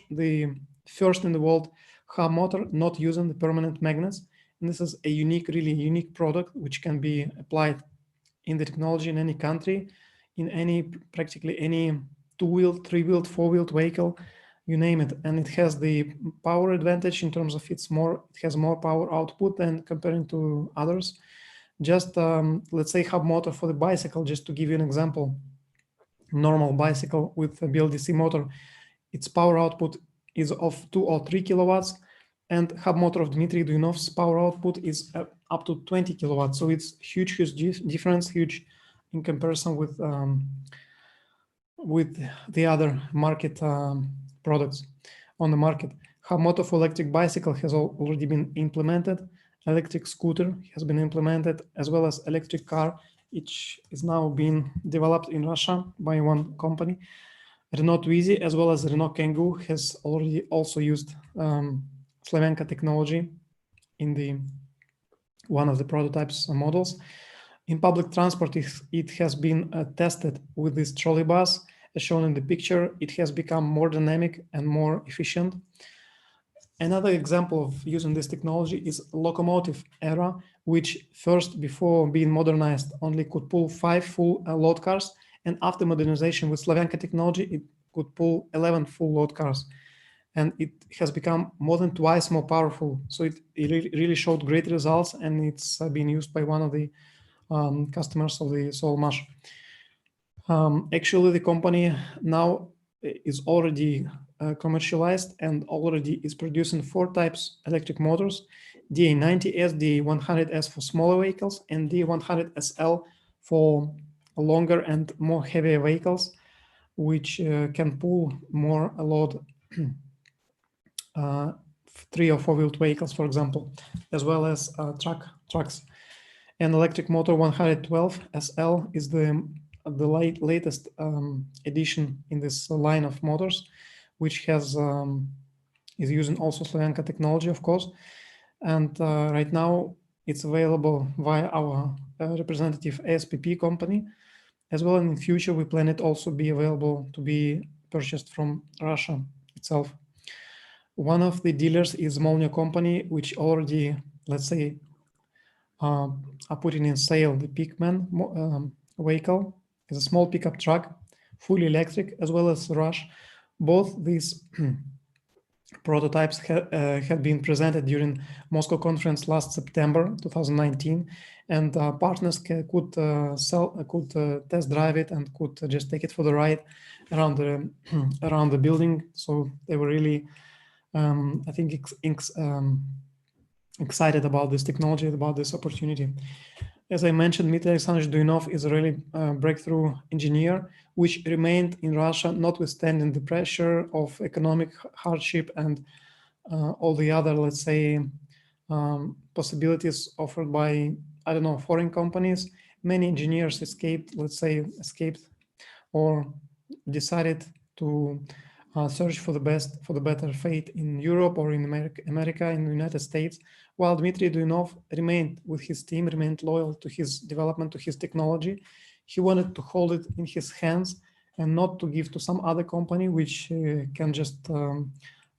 in the world hub motor not using the permanent magnets, and this is a really unique product which can be applied in the technology in any country, in practically any two-wheeled, three-wheeled, four-wheeled vehicle, you name it, and it has the power advantage in terms of it has more power output than comparing to others. Just let's say hub motor for the bicycle, just to give you an example. Normal bicycle with a BLDC motor, its power output is of 2 or 3 kilowatts, and hub motor of Dmitry Duyunov's power output is up to 20 kilowatts. So it's huge difference, huge in comparison with the other market products on the market. Hub motor for electric bicycle has already been implemented. Electric scooter has been implemented, as well as electric car, which is now being developed in Russia by one company. Renault Twizy, as well as Renault Kangoo, has already also used Slavyanka technology in one of the prototypes models. In public transport, it has been tested with this trolley bus. As shown in the picture, it has become more dynamic and more efficient. Another example of using this technology is Locomotive Era, which first, before being modernized, only could pull 5 full load cars, and after modernization with Slavyanka technology, it could pull 11 full load cars, and it has become more than twice more powerful. So it really showed great results, and it's been used by one of the customers of the SOLARGROUP. Actually, the company now is already commercialized and already is producing 4 types electric motors: DA90S, DA100S for smaller vehicles, and DA100SL for longer and more heavier vehicles, which can pull more load, 3 or 4-wheeled vehicles, for example, as well as trucks. And electric motor 112SL is the latest addition in this line of motors, which is using also Slavyanka technology, of course. And right now it's available via our representative ASPP company. As well, in the future, we plan it also be available to be purchased from Russia itself. One of the dealers is Molnio company, which already, let's say, are putting in sale the Peakman vehicle. Is a small pickup truck, fully electric, as well as Rush. Both these prototypes had been presented during Moscow conference last September 2019, and partners could test drive it and could just take it for the ride around the building. So they were really, I think, excited about this technology, about this opportunity. As I mentioned, Dmitry Alexandrovich Duyunov is a really breakthrough engineer, which remained in Russia, notwithstanding the pressure of economic hardship and all the other, let's say, possibilities offered by, I don't know, foreign companies. Many engineers escaped or decided to search for the better fate in Europe or in America, in the United States, while Dmitry Duyunov remained with his team, remained loyal to his development, to his technology. He wanted to hold it in his hands and not to give to some other company which can just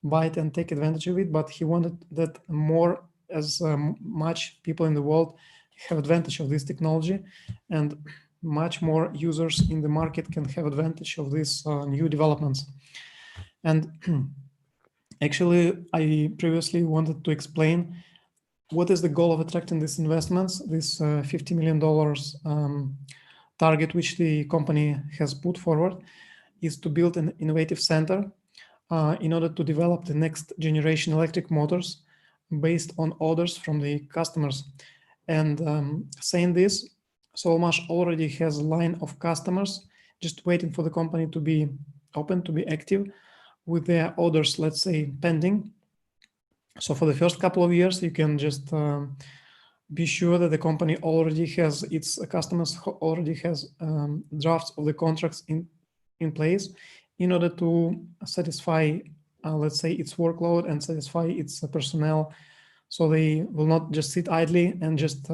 buy it and take advantage of it, but he wanted that more as much people in the world have advantage of this technology, and much more users in the market can have advantage of these new developments. And actually, I previously wanted to explain what is the goal of attracting these investments, this $50 million target which the company has put forward, is to build an innovative center in order to develop the next generation electric motors based on orders from the customers. And saying this, SOLMASH already has a line of customers just waiting for the company to be open, to be active, with their orders, let's say, pending. So for the first couple of years, you can just be sure that the company already has its customers already has drafts of the contracts in place in order to satisfy, let's say, its workload and satisfy its personnel. So they will not just sit idly and just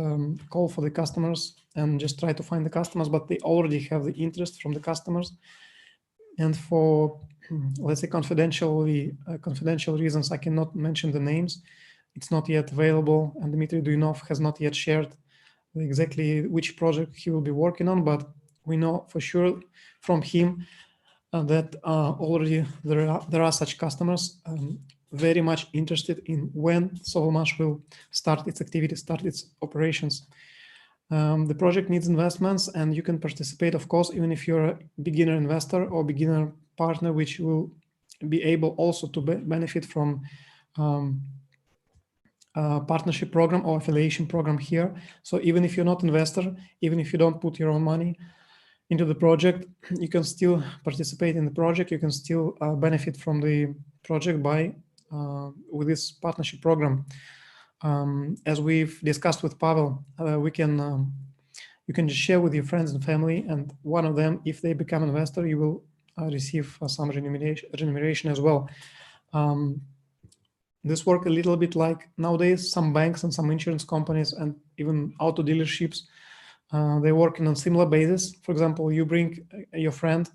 call for the customers and just try to find the customers, but they already have the interest from the customers. And for, let's say, confidential reasons, I cannot mention the names. It's not yet available, and Dmitry Duyunov has not yet shared exactly which project he will be working on, but we know for sure from him that already there are such customers very much interested in when SOLMAsh will start its activity, start its operations. The project needs investments, and you can participate, of course, even if you're a beginner investor or beginner partner, which will be able also to benefit from partnership program or affiliation program here. So even if you're not investor, even if you don't put your own money into the project, you can still participate in the project. You can still benefit from the project by with this partnership program. As we've discussed with Pavel, you can just share with your friends and family, and one of them, if they become investor, you will receive some remuneration as well. This works a little bit like nowadays some banks and some insurance companies and even auto dealerships. They're working on similar basis. For example, you bring your friend,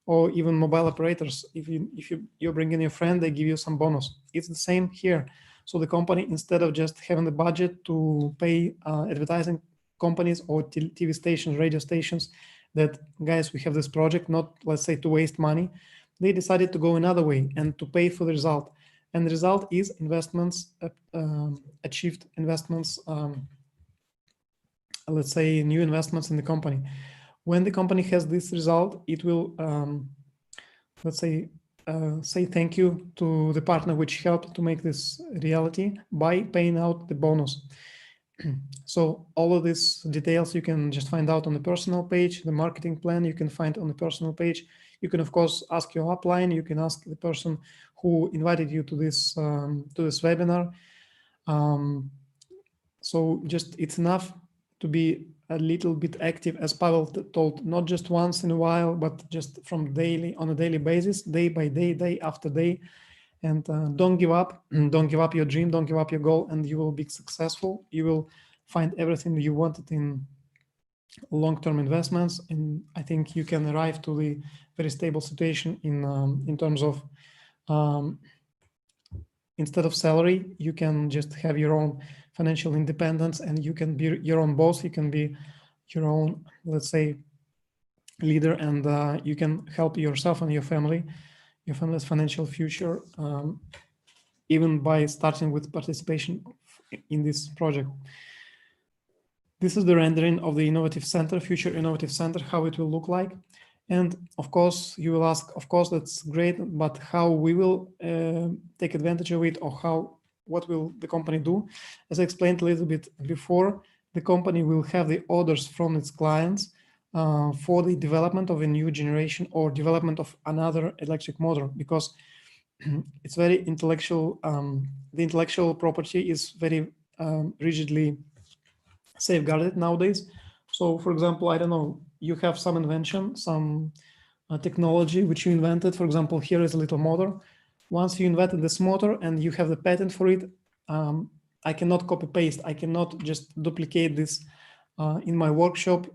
or even mobile operators. If you bring in your friend, they give you some bonus. It's the same here. So the company, instead of just having the budget to pay advertising companies or TV stations, radio stations, that guys, we have this project, not, let's say, to waste money, they decided to go another way and to pay for the result. And the result is investments, achieved investments, let's say new investments in the company. When the company has this result, it will, let's say thank you to the partner which helped to make this reality by paying out the bonus. So all of these details you can just find out on the personal page. The marketing plan you can find on the personal page. You can, of course, ask your upline. You can ask the person who invited you to this webinar. So just it's enough to be a little bit active, as Pavel told, not just once in a while, but just on a daily basis, day by day, day after day. And don't give up. Don't give up your dream. Don't give up your goal, and you will be successful. You will find everything you wanted in long-term investments, and I think you can arrive to the very stable situation in terms of instead of salary, you can just have your own financial independence, and you can be your own boss. You can be your own, let's say, leader, and you can help yourself and your family's financial future, even by starting with participation in this project. This is the rendering of the Innovative Center, Future Innovative Center, how it will look like. And of course, you will ask, of course, that's great, but how we will take advantage of it, or what will the company do? As I explained a little bit before, the company will have the orders from its clients for the development of a new generation or development of another electric motor, because it's very intellectual. The intellectual property is very rigidly safeguarded nowadays. So, for example, I don't know, you have some invention, some technology which you invented. For example, here is a little motor. Once you invented this motor and you have the patent for it, I cannot copy paste. I cannot just duplicate this in my workshop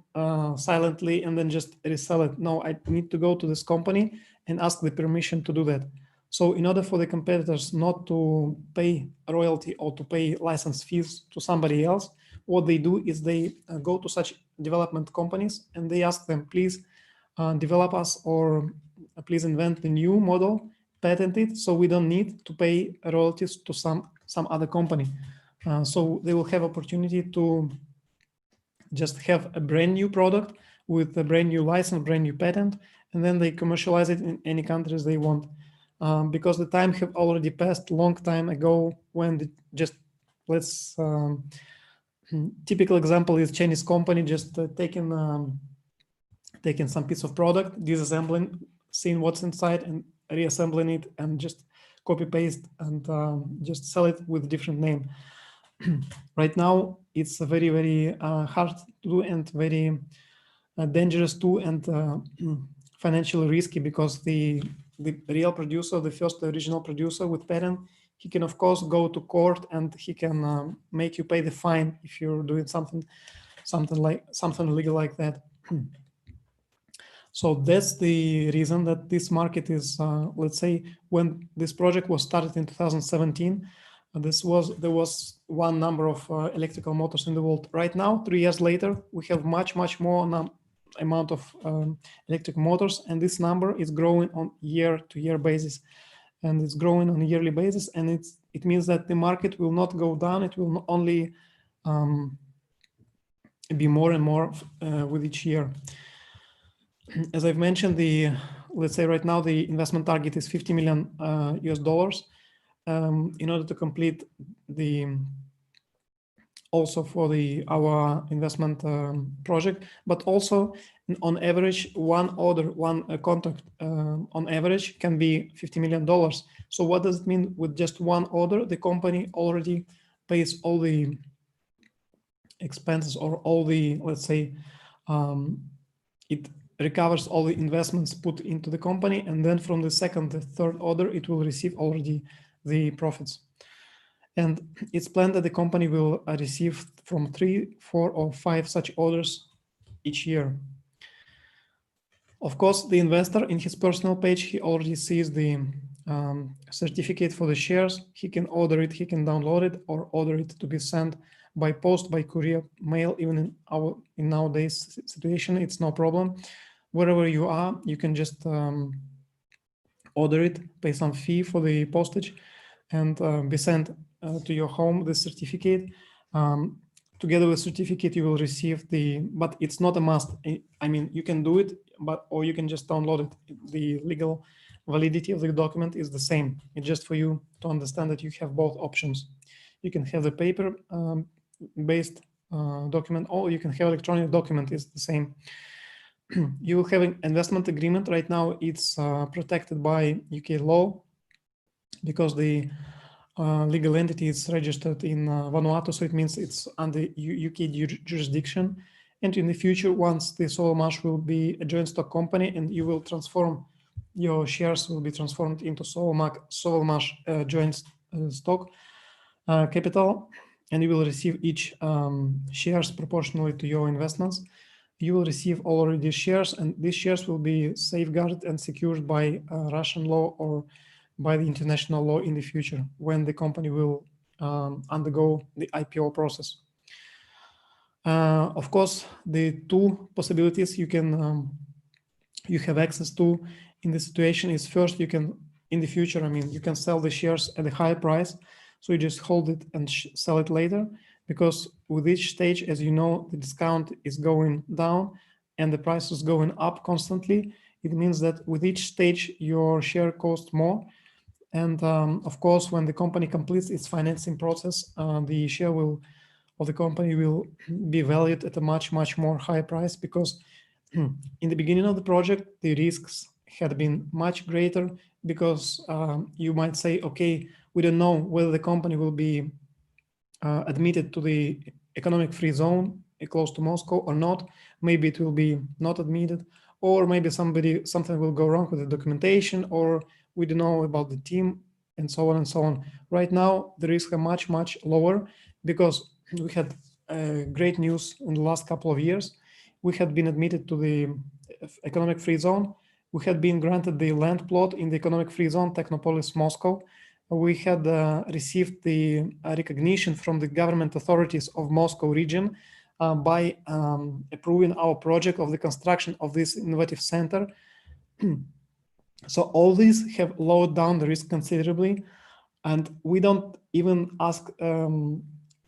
silently and then just resell it. No, I need to go to this company and ask the permission to do that. So in order for the competitors not to pay a royalty or to pay license fees to somebody else, what they do is they go to such development companies and they ask them, please develop us, or please invent the new model, patent it, so we don't need to pay royalties to some other company. So they will have opportunity to just have a brand new product with a brand new license, brand new patent, and then they commercialize it in any countries they want. Because the time have already passed long time ago when typical example is Chinese company just taking some piece of product, disassembling, seeing what's inside, and reassembling it and just copy paste and just sell it with a different name. Right now, it's very, very hard to do and very dangerous too, and financially risky, because the real producer, the first original producer with patent, he can of course go to court and he can make you pay the fine if you're doing something illegal like that. So that's the reason that this market is, let's say, when this project was started in 2017, there was one number of electrical motors in the world. Right now, 3 years later, we have much more amount of electric motors, and this number is growing on year-to-year basis, and it's growing on a yearly basis, and it means that the market will not go down. It will only be more and more with each year. As I've mentioned, let's say right now the investment target is $50 million US in order to complete also for our investment project, but also on average one contract on average can be $50 million. So what does it mean? With just one order, the company already pays all the expenses, or all the, let's say, it recovers all the investments put into the company, and then from the second, the third order, it will receive already the profits. And it's planned that the company will receive from 3, 4, or 5 such orders each year. Of course, the investor in his personal page, he already sees the certificate for the shares. He can order it, he can download it, or order it to be sent by post, by courier, mail. Even in nowadays situation, it's no problem. Wherever you are, you can just order it, pay some fee for the postage, and be sent to your home the certificate. Together with certificate, you will receive but it's not a must. I mean, you can do it, or you can just download it. The legal validity of the document is the same. It's just for you to understand that you have both options. You can have the paper-based document, or you can have electronic document. It's the same. You will have an investment agreement. Right now, it's protected by UK law, because the legal entity is registered in Vanuatu, so it means it's under UK jurisdiction. And in the future, once the SOLARMASH will be a joint stock company, and you will your shares will be transformed into SOLARMASH joint stock capital, and you will receive each shares proportionally to your investments. You will receive already shares, and these shares will be safeguarded and secured by Russian law or by the international law in the future, when the company will undergo the IPO process. Of course, the 2 possibilities you have access to in this situation is, first, you can, in the future, I mean, you can sell the shares at a higher price, so you just hold it and sell it later, because with each stage, as you know, the discount is going down and the price is going up constantly. It means that with each stage, your share costs more. And of course, when the company completes its financing process, the share of the company will be valued at a much more higher price, because in the beginning of the project, the risks had been much greater, because you might say, okay, we don't know whether the company will be admitted to the economic free zone close to Moscow or not. Maybe it will be not admitted, or maybe something will go wrong with the documentation, or we don't know about the team, and so on and so on. Right now, the risks are much lower, because we had great news in the last couple of years. We had been admitted to the economic free zone. We had been granted the land plot in the economic free zone, Technopolis, Moscow. We had received the recognition from the government authorities of Moscow region by approving our project of the construction of this innovative center. So all these have lowered down the risk considerably, and we don't even ask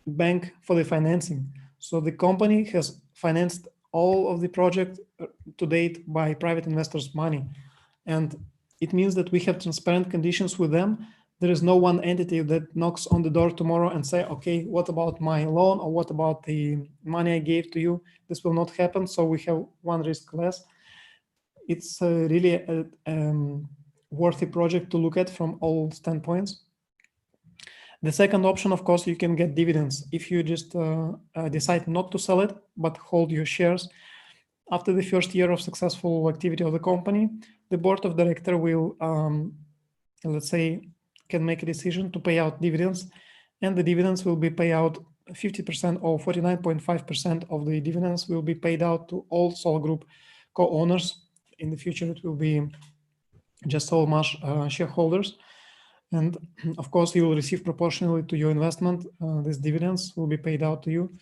bank for the financing. So the company has financed all of the project to date by private investors' money, and it means that we have transparent conditions with them. There is no one entity that knocks on the door tomorrow and say, okay, what about my loan, or what about the money I gave to you? This will not happen. So we have one risk less. It's really worthy project to look at from all standpoints. The second option, of course, you can get dividends if you just decide not to sell it, but hold your shares. After the first year of successful activity of the company, the board of directors will, let's say, can make a decision to pay out dividends, and the dividends will be paid out 50% or 49.5% of the dividends will be paid out to all SOLARGROUP co-owners. In the future, it will be just SOLARMASH shareholders. And of course, you will receive proportionally to your investment. These dividends will be paid out to you.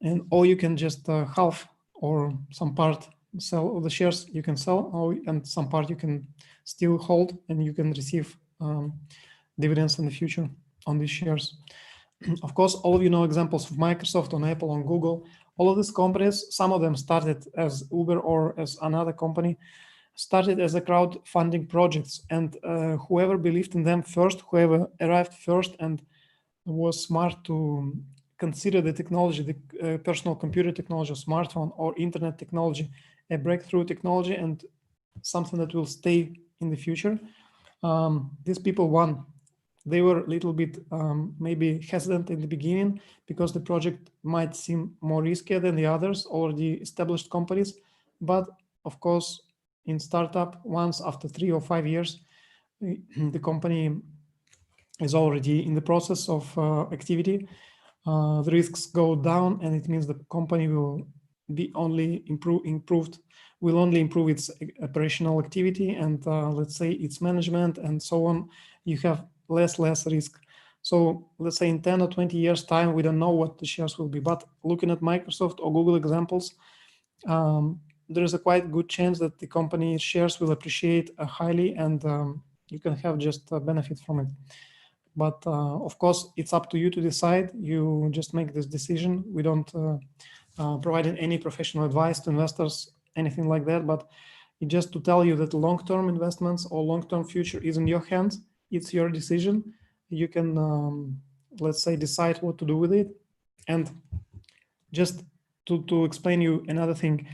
And or you can just half or some part sell of the shares you can sell, and some part you can still hold, and you can receive dividends in the future on these shares. Of course, all of you know examples of Microsoft, on Apple, on Google. All of these companies, some of them started as Uber or as another company, started as a crowdfunding projects, and whoever believed in them first, whoever arrived first and was smart to consider the technology, the personal computer technology, smartphone or internet technology, a breakthrough technology and something that will stay in the future. These people won. They were a little bit maybe hesitant in the beginning because the project might seem more risky than the others, already established companies. But of course, in startup, once after 3 or 5 years, the company is already in the process of activity. The risks go down, and it means the company will be only will only improve its operational activity and let's say its management and so on. You have less risk. So let's say in 10 or 20 years time, we don't know what the shares will be, but looking at Microsoft or Google examples, there is a quite good chance that the company's shares will appreciate highly, and you can have just a benefit from it. But of course, it's up to you to decide. You just make this decision. We don't provide any professional advice to investors, anything like that, but just to tell you that long-term investments or long-term future is in your hands. It's your decision. You can, let's say, decide what to do with it. And just to explain you another thing,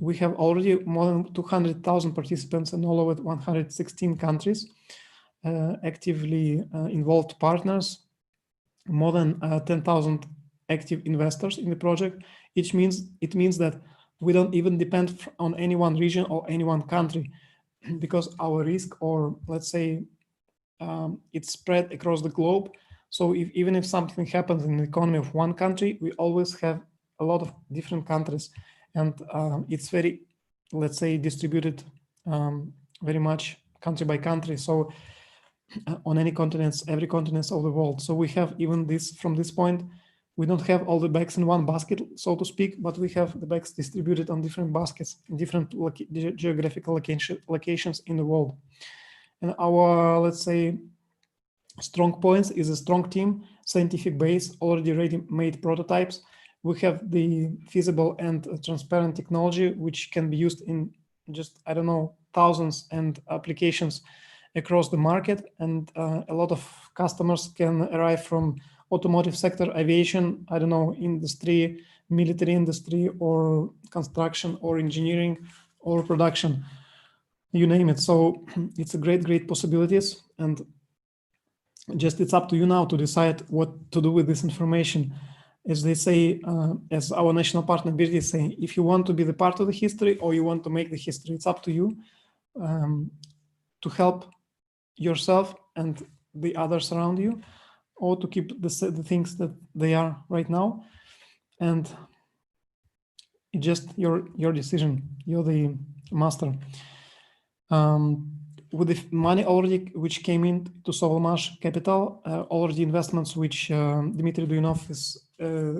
we have already more than 200,000 participants in all over 116 countries, actively involved partners, more than 10,000 active investors in the project. It means that we don't even depend on any one region or any one country, because our risk, or let's say, it's spread across the globe. So even if something happens in the economy of one country, we always have a lot of different countries, and it's very, let's say, distributed very much country by country. So on any continents, every continent of the world. So we have even this, from this point, we don't have all the bags in one basket, so to speak, but we have the bags distributed on different baskets, different geographical locations in the world. And our, let's say, strong points is a strong team, scientific base, already ready-made prototypes. We have the feasible and transparent technology, which can be used in just, I don't know, thousands and applications across the market. And a lot of customers can arrive from automotive sector, aviation, I don't know, industry, military industry, or construction, or engineering, or production, you name it. So it's a great possibilities, and just it's up to you now to decide what to do with this information. As they say, as our national partner Birdi is saying, if you want to be the part of the history or you want to make the history, it's up to you to help yourself and the others around you, or to keep the things that they are right now. And it's just your decision. You're the master. With the money already which came in to SOLARMASH capital, already investments which Dmitry Duyunov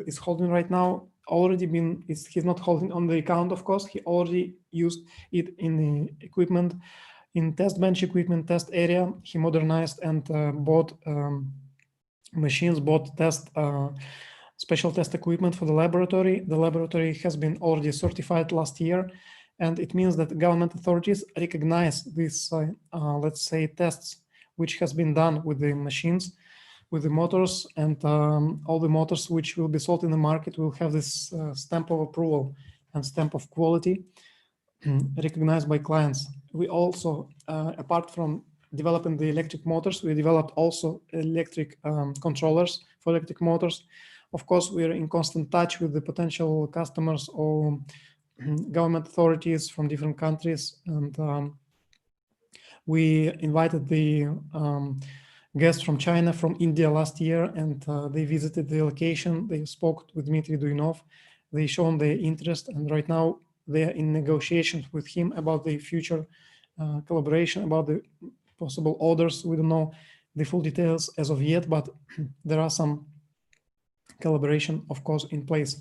is holding right now, already been, he's not holding on the account, of course. He already used it in the equipment, in test bench equipment, test area. He modernized and bought machines, bought special test equipment for the laboratory. The laboratory has been already certified last year, and it means that government authorities recognize these, let's say, tests which has been done with the machines, with the motors, and all the motors which will be sold in the market will have this stamp of approval and stamp of quality recognized by clients. we also, apart from developing the electric motors, we developed also electric controllers for electric motors. Of course, we are in constant touch with the potential customers or government authorities from different countries, and we invited the guests from China, from India last year, and they visited the location. They spoke with Dmitry Duyunov. They shown their interest, and right now they're in negotiations with him about the future collaboration, about the possible orders. We don't know the full details as of yet, but there are some collaboration, of course, in place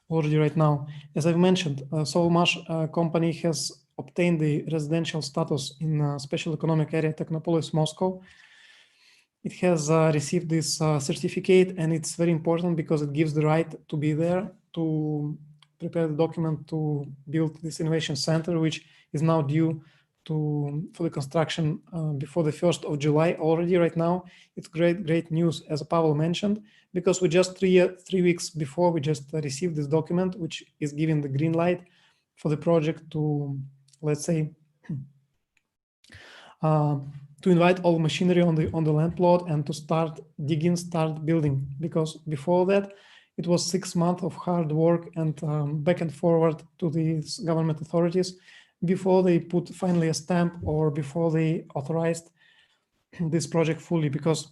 already right now. As I've mentioned, SOLARGROUP company has obtained the residential status in Special Economic Area Technopolis, Moscow. It has received this certificate, and it's very important because it gives the right to be there, to prepare the document to build this innovation center, which is now due for the construction before the 1st of July already. Right now, it's great news, as Pavel mentioned, because we just 3 weeks before, we just received this document, which is giving the green light for the project to, let's say, to invite all machinery on the land plot and to start digging, start building. Because before that, it was 6 months of hard work and back and forward to the government authorities before they put finally a stamp or before they authorized this project fully, because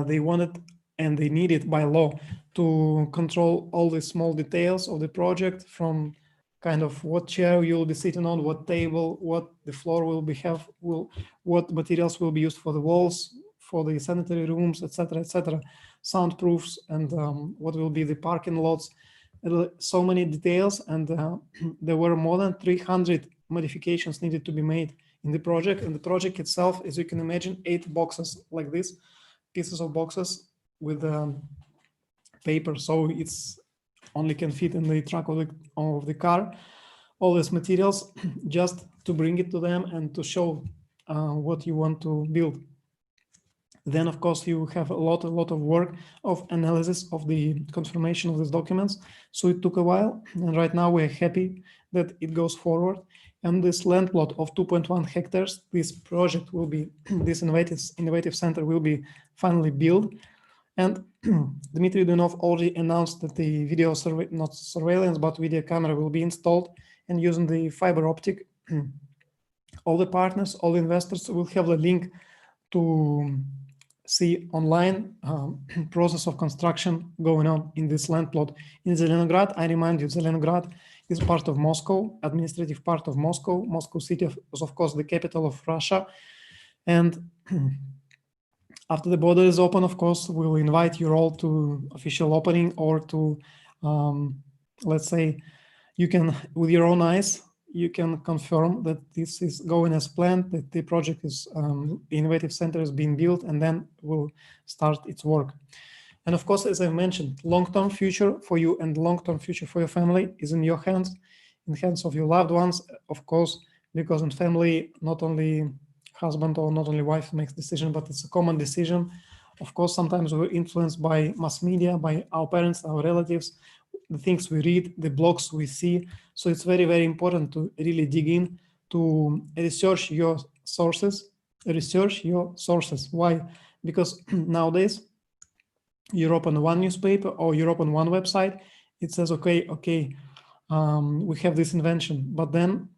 they wanted and they needed by law to control all the small details of the project, from kind of what chair you'll be sitting on, what table, what the floor will be what materials will be used for the walls, for the sanitary rooms, etc., soundproofs, and what will be the parking lots. So many details, and there were more than 300 modifications needed to be made in the project. And the project itself, as you can imagine, 8 boxes like this, pieces of boxes with paper, so it's only can fit in the trunk of the car. All these materials just to bring it to them and to show what you want to build. Then, of course, you have a lot of work of analysis of the confirmation of these documents. So it took a while, and right now we're happy that it goes forward. And this land plot of 2.1 hectares, this project will be, this innovative center will be finally built. And Dmitry Duyunov already announced that the video not surveillance, but video camera will be installed, and using the fiber optic, all the partners, all the investors will have the link to see online process of construction going on in this land plot in Zelenograd. I remind you, Zelenograd is part of Moscow, administrative part of Moscow. Moscow city is, of course, the capital of Russia. And after the border is open, of course, we'll invite you all to official opening, or to, let's say, you can, with your own eyes, you can confirm that this is going as planned, that the project is, the innovative center is being built, and then will start its work. And of course, as I mentioned, long-term future for you and long-term future for your family is in your hands, in the hands of your loved ones, of course, because in family, not only husband or not only wife makes decision, but it's a common decision. Of course, sometimes we're influenced by mass media, by our parents, our relatives, the things we read, the blogs we see. So it's very, very important to really dig in, to research your sources. Why? Because nowadays, you open one newspaper or you open one website, it says, okay, we have this invention. But then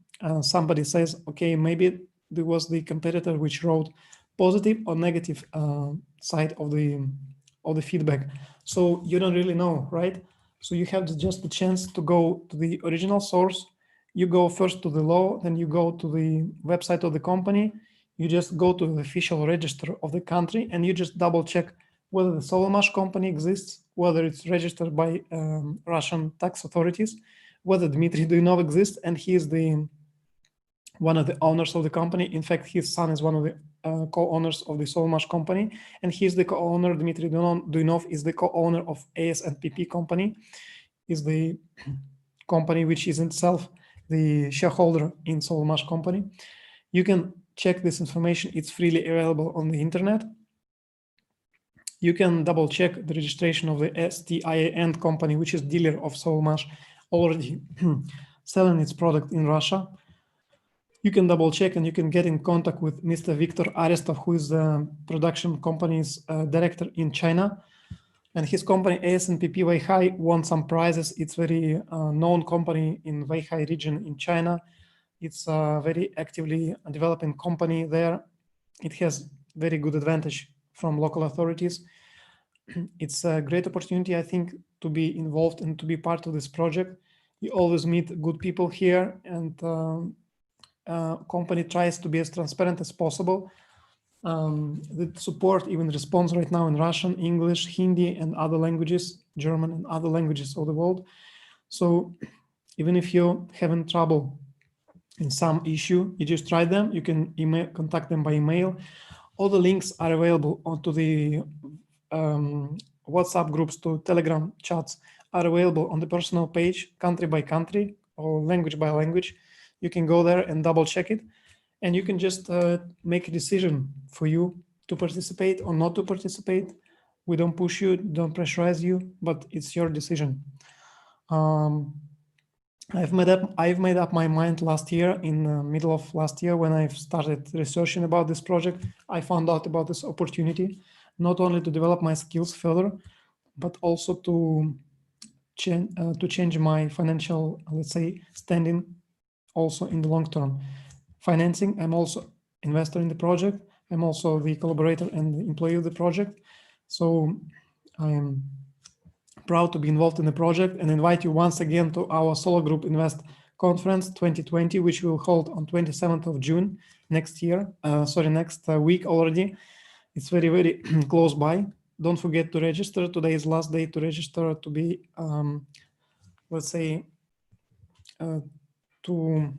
somebody says, okay, maybe there was the competitor which wrote positive or negative side of the feedback. So you don't really know, right? So you have just the chance to go to the original source. You go first to the law, then you go to the website of the company. You just go to the official register of the country, and you just double check whether the SOLARGROUP company exists, whether it's registered by Russian tax authorities, whether Dmitry Duyunov exists, and he is one of the owners of the company. In fact, his son is one of the co-owners of the SOLARGROUP company, and he's the co-owner. Dmitry Duyunov is the co-owner of ASNPP company, is the company which is itself the shareholder in SOLARGROUP company. You can check this information. It's freely available on the internet. You can double check the registration of the STIAN company, which is dealer of SOLARGROUP, already selling its product in Russia. you can double check and you can get in contact with Mr. Victor Arestov, who is the production company's director in China. And his company ASNPP Weihai won some prizes. It's very known company in Weihai region in China. It's a very actively developing company there. It has very good advantage from local authorities. It's a great opportunity, I think, to be involved and to be part of this project. You always meet good people here, and company tries to be as transparent as possible. The support even responds right now in Russian, English, Hindi, and other languages, German and other languages of the world. So even if you're having trouble in some issue, you just try them. You can contact them by email. All the links are available onto the WhatsApp groups, to Telegram chats are available on the personal page, country by country or language by language. You can go there and double check it, and you can just make a decision for you to participate or not to participate. We don't push you, don't pressurize you, but it's your decision. I've made up my mind last year, in the middle of last year, when I started researching about this project. I found out about this opportunity, not only to develop my skills further, but also to change my financial, let's say, standing also in the long term. Financing, I'm also investor in the project. I'm also the collaborator and the employee of the project. So I am proud to be involved in the project and invite you once again to our Solar Group Invest Conference 2020, which will hold on 27th of June next year. Next week already. It's very, very close by. Don't forget to register. Today is last day to register to be, let's say, to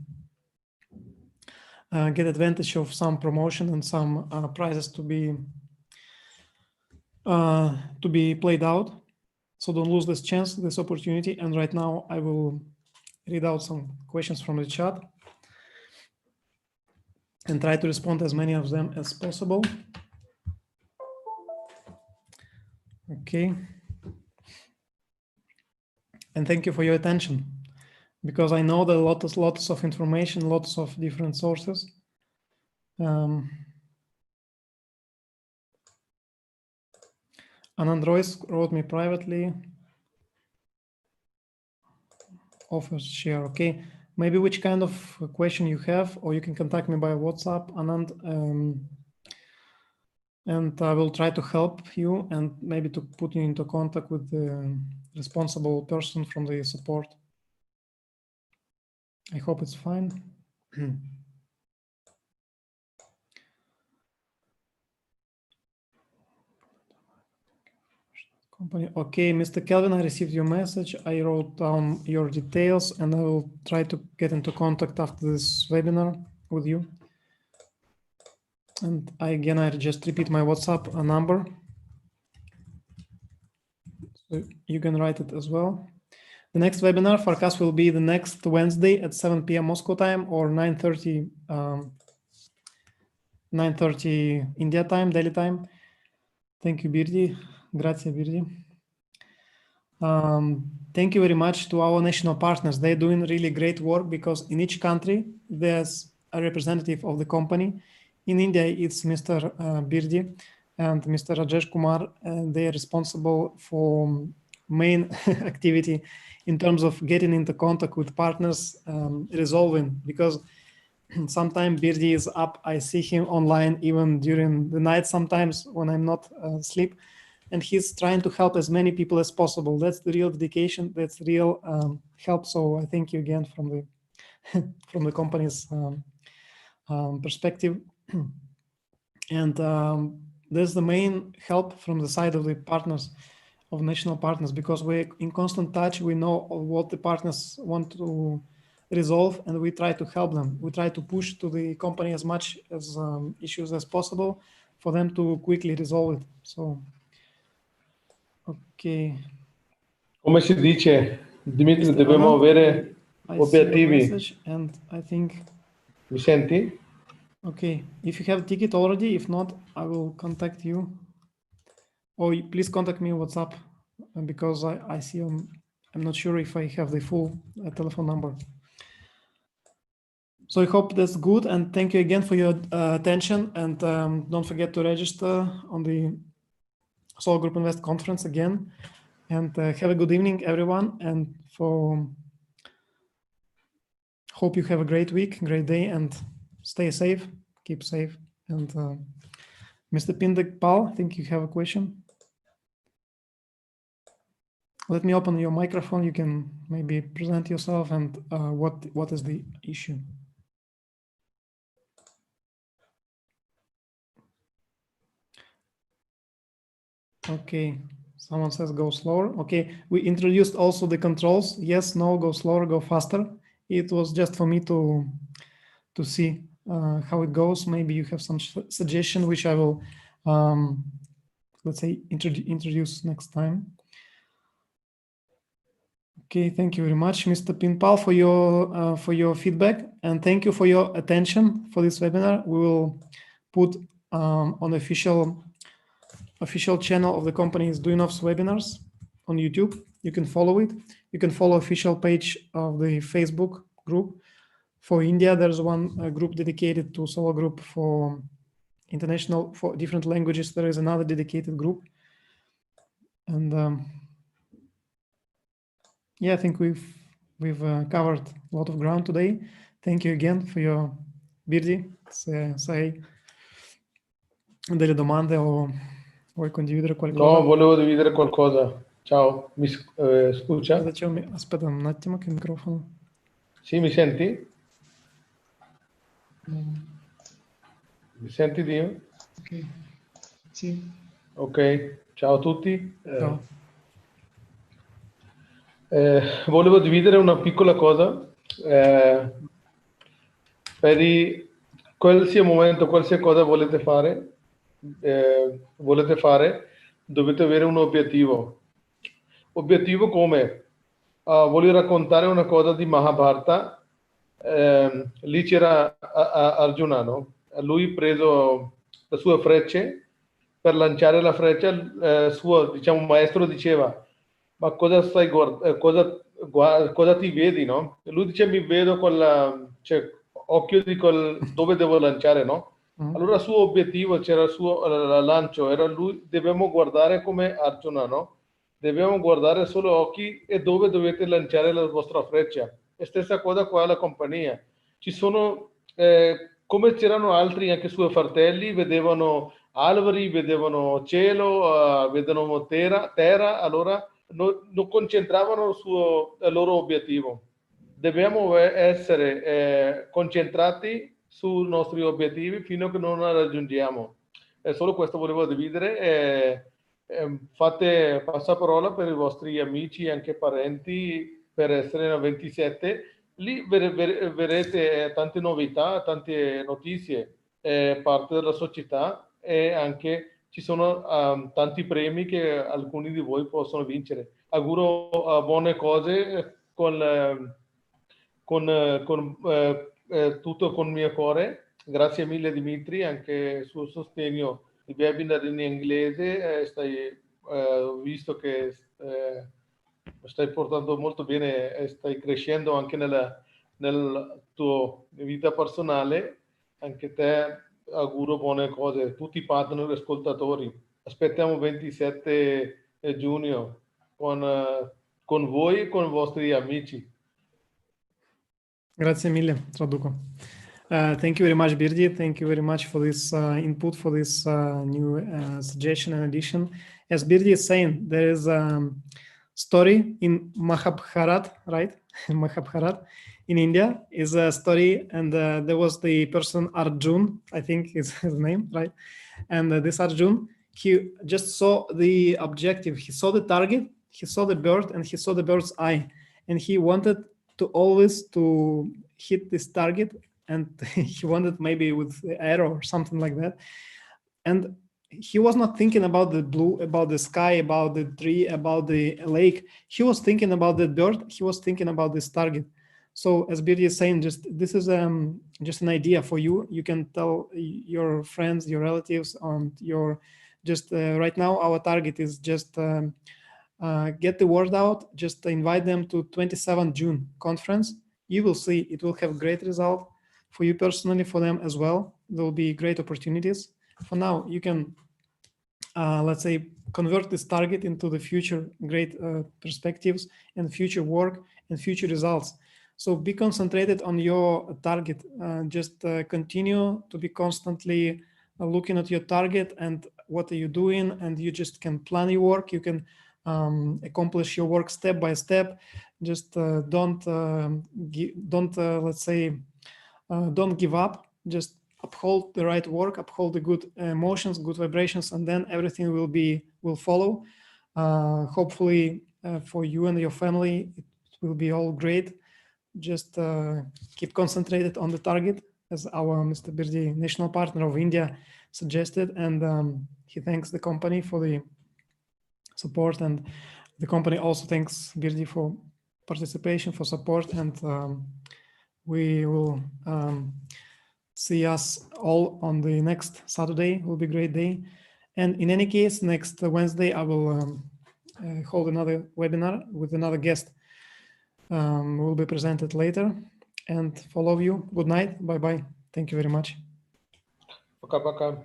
get advantage of some promotion and some prizes to be played out. So don't lose this chance, this opportunity. And right now I will read out some questions from the chat and try to respond as many of them as possible. Okay. And thank you for your attention, because I know that lots of information, lots of different sources. Anand Royce wrote me privately. Offers share, okay. Maybe which kind of question you have, or you can contact me by WhatsApp, Anand, and I will try to help you and maybe to put you into contact with the responsible person from the support. I hope it's fine. Company. Okay, Mr. Kelvin, I received your message. I wrote down your details and I will try to get into contact after this webinar with you. And I just repeat my WhatsApp number. So you can write it as well. The next webinar forecast will be the next Wednesday at 7 p.m. Moscow time, or 9:30 India time, Delhi time. Thank you, Birdi. Grazie, Birdi. Thank you very much to our national partners. They're doing really great work, because in each country there's a representative of the company. In India, it's Mr. Birdi and Mr. Rajesh Kumar, and they are responsible for main activity in terms of getting into contact with partners, resolving, because sometimes Birdi is up. I see him online even during the night sometimes when I'm not asleep, and he's trying to help as many people as possible. That's the real dedication. That's real help. So I thank you again from the from the company's perspective. And there's the main help from the side of the partners, of national partners, because we're in constant touch. We know what the partners want to resolve, and we try to help them. We try to push to the company as much as issues as possible for them to quickly resolve it. So, ok. Come si dice, Dimitri, dobbiamo avere obiettivi. And I think. Mi senti? Okay, if you have a ticket already, if not, I will contact you. Or please contact me on WhatsApp, because I see I'm not sure if I have the full telephone number. So I hope that's good, and thank you again for your attention, and don't forget to register on the Solar Group Invest conference again, and have a good evening, everyone, and hope you have a great week, great day, and stay safe, keep safe. And Mr. Pindek-Pal, I think you have a question. Let me open your microphone. You can maybe present yourself and what is the issue. Okay, someone says go slower. Okay, we introduced also the controls. Yes, no, go slower, go faster. It was just for me to see how it goes. Maybe you have some suggestion, which I will, let's say, introduce next time. Okay, thank you very much, Mr. Pinpal, for your feedback, and thank you for your attention for this webinar. We will put on the official channel of the company is Duinov's webinars on YouTube. You can follow it. You can follow official page of the Facebook group. For India, there's one group dedicated to Solar Group. For international, for different languages, there is another dedicated group. And yeah, I think we've covered a lot of ground today. Thank you again for your Birdi. Sai delle domande o vuoi condividere qualcosa? No, volevo dividere qualcosa. Ciao, mi scusa? Aspetta un attimo che il microfono. Sì, mi senti? Mi senti, Dio? Ok. Sì. Ok, ciao a tutti. Ciao. Volevo dividere una piccola cosa. Per qualsiasi momento, qualsiasi cosa volete fare, dovete avere un obiettivo. Obiettivo come? Voglio raccontare una cosa di Mahabharata. Lì c'era Arjuna, no? Lui ha preso le sue frecce per lanciare la freccia. Il suo, diciamo, maestro diceva: ma cosa stai cosa ti vedi, no? E lui dice: mi vedo con occhio di dove devo lanciare, no? Allora il suo obiettivo, c'era il suo lancio, era lui, dobbiamo guardare come Arjuna, no? Dobbiamo guardare solo occhi e dove dovete lanciare la vostra freccia. E stessa cosa qua alla compagnia. Ci sono, come c'erano altri, anche suoi fratelli, vedevano alberi, vedevano cielo, vedevano terra, allora non concentravano sul loro obiettivo. Dobbiamo essere concentrati sui nostri obiettivi fino a che non la raggiungiamo. Solo questo volevo dividere. Fate passaparola per i vostri amici e anche parenti per essere nel 27. Lì vedrete tante novità, tante notizie, parte della società, e anche ci sono tanti premi che alcuni di voi possono vincere. Auguro buone cose con tutto con il mio cuore. Grazie mille Dimitri, anche sul sostegno di webinar in inglese. Ho visto che stai portando molto bene e stai crescendo anche nella tua vita personale. Anche te auguro buone cose, tutti i partner e ascoltatori. Aspettiamo 27 giugno con voi e con i vostri amici. Grazie mille, traduco. Thank you very much, Birdi. Thank you very much for this input, for this new suggestion and addition. As Birdi is saying, there is a story in Mahabharat, right? Mahabharat in India is a story, and there was the person Arjun, I think is his name, right? And this Arjun, he just saw the objective, he saw the target, he saw the bird, and he saw the bird's eye, and he wanted to always to hit this target, and he wanted maybe with the arrow or something like that. And he was not thinking about the blue, about the sky, about the tree, about the lake. He was thinking about the bird. He was thinking about this target. So as Birdi is saying, this is just an idea for you. You can tell your friends, your relatives, and right now our target is just get the word out. Just invite them to 27th June conference. You will see it will have great result. for you personally, for them as well. There will be great opportunities. For now, you can, let's say, convert this target into the future great perspectives and future work and future results. So be concentrated on your target. Just continue to be constantly looking at your target and what are you doing, and you just can plan your work. You can accomplish your work step by step. Just don't let's say, don't give up. Just uphold the right work, uphold the good emotions, good vibrations, and then everything will follow. Hopefully for you and your family, it will be all great. Just keep concentrated on the target, as our Mr. Birdi, national partner of India, suggested, and he thanks the company for the support, and the company also thanks Birdi for participation, for support, and we will see us all on the next Saturday. It will be a great day. And in any case, next Wednesday, I will hold another webinar with another guest. Will be presented later. And for all of you, good night. Bye-bye. Thank you very much. Пока-пока.